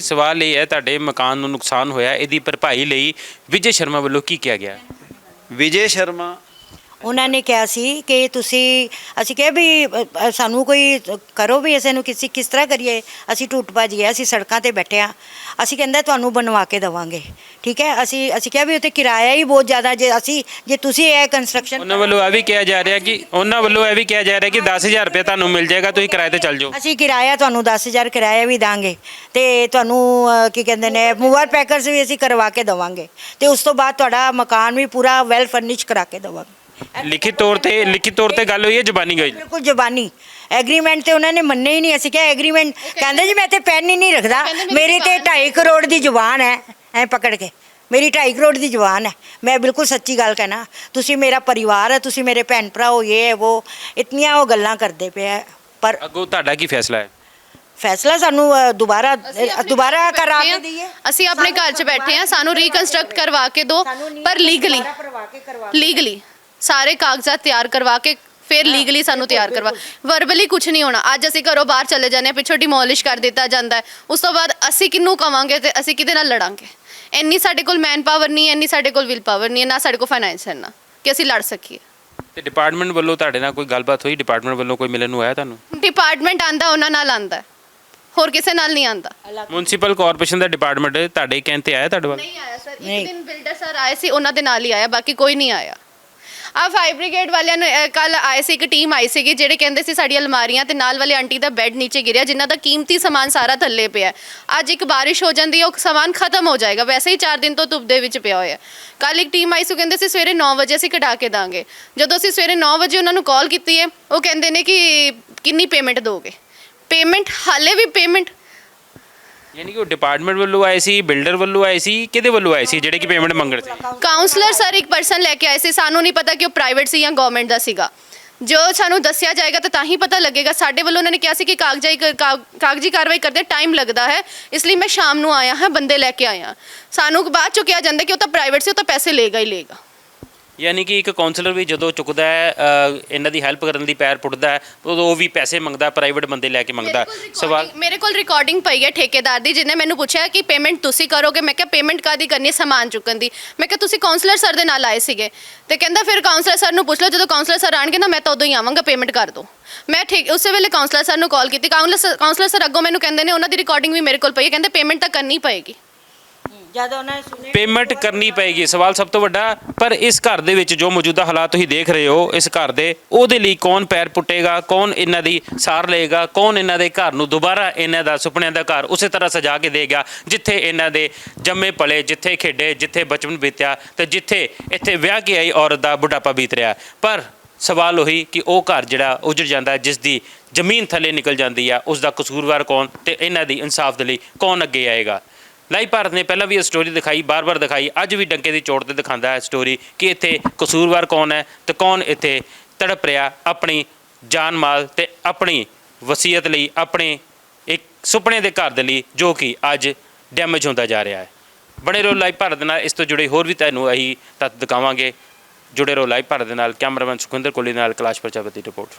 ਸਵਾਲ ਇਹ ਹੈ ਤੁਹਾਡੇ ਮਕਾਨ ਨੂੰ ਨੁਕਸਾਨ ਹੋਇਆ, ਇਹਦੀ ਭਰਪਾਈ ਲਈ ਵਿਜੇ ਸ਼ਰਮਾ ਵੱਲੋਂ ਕੀ ਕਿਹਾ ਗਿਆ? ਵਿਜੇ ਸ਼ਰਮਾ ਉਹਨਾਂ ਨੇ ਕਿਹਾ ਸੀ ਕਿ ਤੁਸੀਂ, ਅਸੀਂ ਕਿਹਾ ਵੀ ਸਾਨੂੰ ਕੋਈ ਕਰੋ ਵੀ, ਅਸੀਂ ਨੂੰ ਕਿਸ ਤਰ੍ਹਾਂ ਕਰੀਏ, ਅਸੀਂ ਟੁੱਟ ਭੱਜ ਗਏ, ਅਸੀਂ ਸੜਕਾਂ ਤੇ ਬੈਠੇ ਹਾਂ। ਅਸੀਂ ਕਹਿੰਦਾ ਤੁਹਾਨੂੰ ਬਣਵਾ ਕੇ ਦੇਵਾਂਗੇ, ਠੀਕ ਹੈ। ਅਸੀਂ ਕਿਹਾ ਵੀ ਉੱਥੇ ਕਿਰਾਇਆ ਹੀ ਬਹੁਤ ਜ਼ਿਆਦਾ, ਜੇ ਤੁਸੀਂ ਇਹ ਕੰਸਟਰਕਸ਼ਨ ਉਹਨਾਂ ਵੱਲੋਂ ਇਹ ਵੀ ਕਿਹਾ ਜਾ ਰਿਹਾ ਕਿ 10,000 ਰੁਪਏ ਤੁਹਾਨੂੰ ਮਿਲ ਜਾਏਗਾ, ਤੁਸੀਂ ਕਿਰਾਏ ਤੇ ਚੱਲ ਜਾਓ। ਅਸੀਂ ਕਿਰਾਇਆ ਤੁਹਾਨੂੰ 10,000 ਕਿਰਾਇਆ ਵੀ ਦਾਂਗੇ ਤੇ ਤੁਹਾਨੂੰ ਕੀ ਕਹਿੰਦੇ ਨੇ ਮੂਵਰ ਪੈਕਰਸ ਵੀ ਅਸੀਂ ਕਰਵਾ ਕੇ ਦੇਵਾਂਗੇ, ਤੇ ਉਸ ਤੋਂ ਬਾਅਦ ਤੁਹਾਡਾ ਮਕਾਨ ਵੀ ਪੂਰਾ ਵੈਲ ਫਰਨਿਸ਼ ਕਰਾ ਕੇ ਦੇਵਾਂਗੇ। ਲਿਖਿਤ ਤੌਰ ਤੇ ਗੱਲ ਹੋਈ ਹੈ, ਜ਼ਬਾਨੀ ਗਈ? ਬਿਲਕੁਲ ਜ਼ਬਾਨੀ ਐਗਰੀਮੈਂਟ ਤੇ ਉਹਨਾਂ ਨੇ ਮੰਨੇ ਹੀ ਨਹੀਂ। ਅਸੀਂ ਕਿਹਾ ਐਗਰੀਮੈਂਟ, ਕਹਿੰਦੇ ਜੀ ਮੈਂ ਤੇ ਪੈਨ ਹੀ ਨਹੀਂ ਰੱਖਦਾ, ਮੇਰੀ ਤੇ 2.5 ਕਰੋੜ ਦੀ ਜ਼ੁਬਾਨ ਹੈ, ਐ ਪਕੜ ਕੇ ਮੇਰੀ 2.5 ਕਰੋੜ ਦੀ ਜ਼ੁਬਾਨ ਹੈ। ਮੈਂ ਬਿਲਕੁਲ ਸੱਚੀ ਗੱਲ ਕਹਿਣਾ, ਤੁਸੀਂ ਮੇਰਾ ਪਰਿਵਾਰ ਹੈ, ਤੁਸੀਂ ਮੇਰੇ ਭੈਣ ਭਰਾ ਹੋ, ਇਹ ਉਹ ਇਤਨੀਆਂ ਉਹ ਗੱਲਾਂ ਕਰਦੇ ਪਏ। ਪਰ ਅੱਗੋਂ ਤੁਹਾਡਾ ਕੀ ਫੈਸਲਾ ਹੈ? ਫੈਸਲਾ ਸਾਨੂੰ ਦੁਬਾਰਾ ਕਰਾ ਕੇ ਦਈਏ। ਅਸੀਂ ਆਪਣੇ ਘਰ 'ਚ ਬੈਠੇ ਹਾਂ, ਸਾਨੂੰ ਰੀਕਨਸਟਰਕਟ ਕਰਵਾ ਕੇ ਦਿਓ, ਪਰ ਲੀਗਲੀ ਸਾਰੇ ਕਾਗਜ਼ਾਤ ਤਿਆਰ ਕਰਵਾ ਕੇ ਫਿਰ ਲੀਗਲੀ ਸਾਨੂੰ ਤਿਆਰ ਕਰਵਾ, ਵਰਬਲੀ ਕੁਝ ਨਹੀਂ ਹੋਣਾ। ਅੱਜ ਅਸੀਂ ਘਰੋਂ ਬਾਹਰ ਚਲੇ ਜਾਂਦੇ ਹਾਂ, ਪਿੱਛੋਂ ਡਿਮੋਲਿਸ਼ ਕਰ ਦਿੱਤਾ ਜਾਂਦਾ ਹੈ, ਉਸ ਤੋਂ ਬਾਅਦ ਅਸੀਂ ਕਿਹਨੂੰ ਕਵਾਂਗੇ ਤੇ ਅਸੀਂ ਕਿਹਦੇ ਨਾਲ ਲੜਾਂਗੇ? ਇੰਨੀ ਸਾਡੇ ਕੋਲ ਮੈਨ ਪਾਵਰ ਨਹੀਂ ਹੈ, ਇੰਨੀ ਸਾਡੇ ਕੋਲ ਵਿਲ ਪਾਵਰ ਨਹੀਂ ਹੈ, ਨਾ ਸਾਡੇ ਕੋਲ ਫਾਈਨੈਂਸ ਹੈ ਨਾ ਕਿ ਅਸੀਂ ਲੜ ਸਕੀਏ। ਤੇ ਡਿਪਾਰਟਮੈਂਟ ਵੱਲੋਂ ਤੁਹਾਡੇ ਨਾਲ ਕੋਈ ਗੱਲਬਾਤ ਹੋਈ? ਡਿਪਾਰਟਮੈਂਟ ਵੱਲੋਂ ਕੋਈ ਮਿਲਣ ਨੂੰ ਆਇਆ ਤੁਹਾਨੂੰ? ਡਿਪਾਰਟਮੈਂਟ ਆਂਦਾ ਉਹਨਾਂ ਨਾਲ ਆਂਦਾ, ਹੋਰ ਕਿਸੇ ਨਾਲ ਨਹੀਂ ਆਂਦਾ। ਮਿਊਨਿਸਪਲ ਕਾਰਪੋਰੇਸ਼ਨ ਦਾ ਡਿਪਾਰਟਮੈਂਟ ਤੁਹਾਡੇ ਕਹਿਣ ਤੇ ਆਇਆ ਤੁਹਾਡੇ ਵੱਲ? ਨਹੀਂ ਆਇਆ ਸਰ, ਇੱਕ ਦਿਨ ਬਿਲਡਰ ਸਰ ਆਏ ਸੀ, ਉਹਨਾਂ ਦੇ ਨਾਲ ਹੀ ਆਇਆ, ਬਾਕੀ ਕੋਈ ਨਹੀਂ ਆਇਆ। ਆ ਫਾਇਰ ਬ੍ਰਿਗੇਡ ਵਾਲਿਆਂ ਨੇ ਕੱਲ ਆਏ ਸੀ, ਇੱਕ ਟੀਮ ਆਈ ਸੀਗੀ ਜਿਹੜੇ ਕਹਿੰਦੇ ਸੀ ਸਾਡੀ ਅਲਮਾਰੀਆਂ ਤੇ ਨਾਲ ਵਾਲੇ ਆਂਟੀ ਦਾ ਬੈੱਡ ਨੀਚੇ ਗਿਰਿਆ, ਜਿਨ੍ਹਾਂ ਦਾ ਕੀਮਤੀ ਸਮਾਨ ਸਾਰਾ ਥੱਲੇ ਪਿਆ। ਅੱਜ ਇੱਕ ਬਾਰਿਸ਼ ਹੋ ਜਾਂਦੀ ਹੈ, ਉਹ ਸਮਾਨ ਖਤਮ ਹੋ ਜਾਏਗਾ, ਵੈਸੇ ਹੀ 4 ਦਿਨ ਤੋਂ ਧੁੱਪ ਦੇ ਵਿੱਚ ਪਿਆ ਹੋਇਆ। ਕੱਲ ਇੱਕ ਟੀਮ ਆਈ ਸੀ, ਕਹਿੰਦੇ ਸੀ ਸਵੇਰੇ 9 ਵਜੇ ਅਸੀਂ ਕਢਾ ਕੇ ਦਾਂਗੇ। ਜਦੋਂ ਅਸੀਂ ਸਵੇਰੇ 9 ਵਜੇ ਉਹਨਾਂ ਨੂੰ ਕਾਲ ਕੀਤੀ ਹੈ, ਉਹ ਕਹਿੰਦੇ ਨੇ ਕਿ ਕਿੰਨੀ ਪੇਮੈਂਟ ਦੋਗੇ। ਪੇਮੈਂਟ ਹਾਲੇ ਵੀ ਪੇਮੈਂਟ ਯਾਨੀ ਕਿ ਉਹ ਡਿਪਾਰਟਮੈਂਟ ਵੱਲੋਂ ਆਏ ਸੀ, ਬਿਲਡਰ ਵੱਲੋਂ ਆਏ ਸੀ, ਕਿਹਦੇ ਵੱਲੋਂ ਆਏ ਸੀ ਜਿਹੜੇ ਕਿ ਪੇਮੈਂਟ ਮੰਗਣ ਸੀ? ਕਾਉਂਸਲਰ ਸਰ ਇੱਕ ਪਰਸਨ ਲੈ ਕੇ ਆਏ ਸੀ, ਸਾਨੂੰ ਨਹੀਂ ਪਤਾ ਕਿ ਉਹ ਪ੍ਰਾਈਵੇਟ ਸੀ ਜਾਂ ਗਵਰਨਮੈਂਟ ਦਾ ਸੀਗਾ। ਜੋ ਸਾਨੂੰ ਦੱਸਿਆ ਜਾਏਗਾ ਤਾਂ ਹੀ ਪਤਾ ਲੱਗੇਗਾ। ਸਾਡੇ ਵੱਲੋਂ ਉਹਨਾਂ ਨੇ ਕਿਹਾ ਸੀ ਕਿ ਕਾਗਜ਼ੀ ਕਾਰਵਾਈ ਕਰਦੇ ਟਾਈਮ ਲੱਗਦਾ ਹੈ, ਇਸ ਲਈ ਮੈਂ ਸ਼ਾਮ ਨੂੰ ਆਇਆ ਹਾਂ, ਬੰਦੇ ਲੈ ਕੇ ਆਇਆ। ਸਾਨੂੰ ਬਾਅਦ ਚੋਂ ਕਿਹਾ ਜਾਂਦਾ ਕਿ ਉਹ ਤਾਂ ਪ੍ਰਾਈਵੇਟ ਸੀ, ਉਹ ਤਾਂ ਪੈਸੇ ਲਏਗਾ ਹੀ ਲਏਗਾ। ਯਾਨੀ ਕਿ ਇੱਕ ਕਾਉਂਸਲਰ ਵੀ ਜਦੋਂ ਚੁੱਕਦਾ ਹੈ ਇਹਨਾਂ ਦੀ ਹੈਲਪ ਕਰਨ ਦੀ ਪੈਰ ਪੁੱਟਦਾ ਹੈ, ਉਦੋਂ ਉਹ ਵੀ ਪੈਸੇ ਮੰਗਦਾ, ਪ੍ਰਾਈਵੇਟ ਬੰਦੇ ਲੈ ਕੇ ਮੰਗਦਾ। ਸਵਾਲ ਮੇਰੇ ਕੋਲ ਰਿਕਾਰਡਿੰਗ ਪਈ ਹੈ ਠੇਕੇਦਾਰ ਦੀ, ਜਿਹਨੇ ਮੈਨੂੰ ਪੁੱਛਿਆ ਕਿ ਪੇਮੈਂਟ ਤੁਸੀਂ ਕਰੋਗੇ। ਮੈਂ ਕਿਹਾ ਪੇਮੈਂਟ ਕਾਦੀ ਕਰਨੀ ਹੈ, ਸਮਾਨ ਚੁੱਕਣ ਦੀ। ਮੈਂ ਕਿਹਾ ਤੁਸੀਂ ਕਾਉਂਸਲਰ ਸਰ ਦੇ ਨਾਲ ਆਏ ਸੀਗੇ, ਤੇ ਕਹਿੰਦਾ ਫਿਰ ਕਾਉਂਸਲਰ ਸਰ ਨੂੰ ਪੁੱਛ ਲਓ, ਜਦੋਂ ਕਾਉਂਸਲਰ ਸਰ ਆਣਗੇ ਨਾ ਮੈਂ ਤਾਂ ਉਦੋਂ ਹੀ ਆਵਾਂਗਾ, ਪੇਮੈਂਟ ਕਰ ਦਿਓ। ਮੈਂ ਠੀਕ ਉਸੇ ਵੇਲੇ ਕਾਉਂਸਲਰ ਸਰ ਨੂੰ ਕਾਲ ਕੀਤੀ। ਕਾਉਂਸਲਰ ਸਰ ਅੱਗੋਂ ਮੈਨੂੰ ਕਹਿੰਦੇ ਨੇ, ਉਹਨਾਂ ਦੀ ਰਿਕਾਰਡਿੰਗ ਵੀ ਮੇਰੇ ਕੋਲ ਪਈ ਹੈ, ਕਹਿੰਦੇ ਪੇਮੈਂਟ ਤਾਂ ਕਰਨੀ ਪਏਗੀ। ਜਦੋਂ ਉਹਨਾਂ ਨੇ ਸੁਣਿਆ ਪੇਮੈਂਟ ਕਰਨੀ ਪਏਗੀ, ਸਵਾਲ ਸਭ ਤੋਂ ਵੱਡਾ। ਪਰ ਇਸ ਘਰ ਦੇ ਵਿੱਚ ਜੋ ਮੌਜੂਦਾ ਹਾਲਾਤ ਤੁਸੀਂ ਦੇਖ ਰਹੇ ਹੋ, ਇਸ ਘਰ ਦੇ, ਉਹਦੇ ਲਈ ਕੌਣ ਪੈਰ ਪੁੱਟੇਗਾ, ਕੌਣ ਇਹਨਾਂ ਦੀ ਸਾਰ ਲਏਗਾ, ਕੌਣ ਇਹਨਾਂ ਦੇ ਘਰ ਨੂੰ ਦੁਬਾਰਾ ਇਹਨਾਂ ਦਾ ਸੁਪਨਿਆਂ ਦਾ ਘਰ ਉਸੇ ਤਰ੍ਹਾਂ ਸਜਾ ਕੇ ਦੇਗਾ ਜਿੱਥੇ ਇਹਨਾਂ ਦੇ ਜੰਮੇ ਪਲੇ, ਜਿੱਥੇ ਖੇਡੇ, ਜਿੱਥੇ ਬਚਪਨ ਬੀਤਿਆ, ਤੇ ਜਿੱਥੇ ਇੱਥੇ ਵਿਆਹ ਕੇ ਆਈ ਔਰਤ ਦਾ ਬੁਢਾਪਾ ਬੀਤ ਰਿਹਾ। ਪਰ ਸਵਾਲ ਉਹੀ ਕਿ ਉਹ ਘਰ ਜਿਹੜਾ ਉਜੜ ਜਾਂਦਾ, ਜਿਸ ਦੀ ਜ਼ਮੀਨ ਥੱਲੇ ਨਿਕਲ ਜਾਂਦੀ ਆ, ਉਸ ਦਾ ਕਸੂਰਵਾਰ ਕੌਣ ਤੇ ਇਹਨਾਂ ਦੀ ਇਨਸਾਫ ਦੇ ਲਈ ਕੌਣ ਅੱਗੇ ਆਏਗਾ? ਲਾਈਵ ਭਾਰਤ ਨੇ ਪਹਿਲਾਂ ਵੀ ਇਹ ਸਟੋਰੀ ਦਿਖਾਈ, ਬਾਰ-ਬਾਰ ਦਿਖਾਈ, ਅੱਜ ਵੀ ਡੰਕੇ ਦੀ ਚੋਟ ਤੇ ਦਿਖਾਉਂਦਾ ਹੈ ਸਟੋਰੀ ਕਿ ਇੱਥੇ ਕਸੂਰਵਾਰ ਕੌਣ ਹੈ ਤੇ ਕੌਣ ਇੱਥੇ ਤੜਪ ਰਿਹਾ ਆਪਣੀ ਜਾਨ ਮਾਲ ਤੇ ਆਪਣੀ ਵਸੀਅਤ ਲਈ, ਆਪਣੇ ਇੱਕ ਸੁਪਨੇ ਦੇ ਘਰ ਦੇ ਲਈ, ਜੋ ਕਿ ਅੱਜ ਡੈਮੇਜ ਹੁੰਦਾ ਜਾ ਰਿਹਾ ਹੈ। ਬਣੇ ਰਹੋ ਲਾਈਵ ਭਾਰਤ ਦੇ ਨਾਲ, ਇਸ ਤੋਂ ਜੁੜੇ ਹੋਰ ਵੀ ਤੁਹਾਨੂੰ ਅਸੀਂ ਤੱਥ ਦਿਖਾਵਾਂਗੇ। ਜੁੜੇ ਰਹੋ ਲਾਈਵ ਭਾਰਤ ਦੇ ਨਾਲ। ਕੈਮਰਾਮੈਨ ਸੁਖਿੰਦਰ ਕੋਹਲੀ ਨਾਲ ਕੈਲਾਸ਼ ਪ੍ਰਜਾਪਤੀ ਰਿਪੋਰਟ।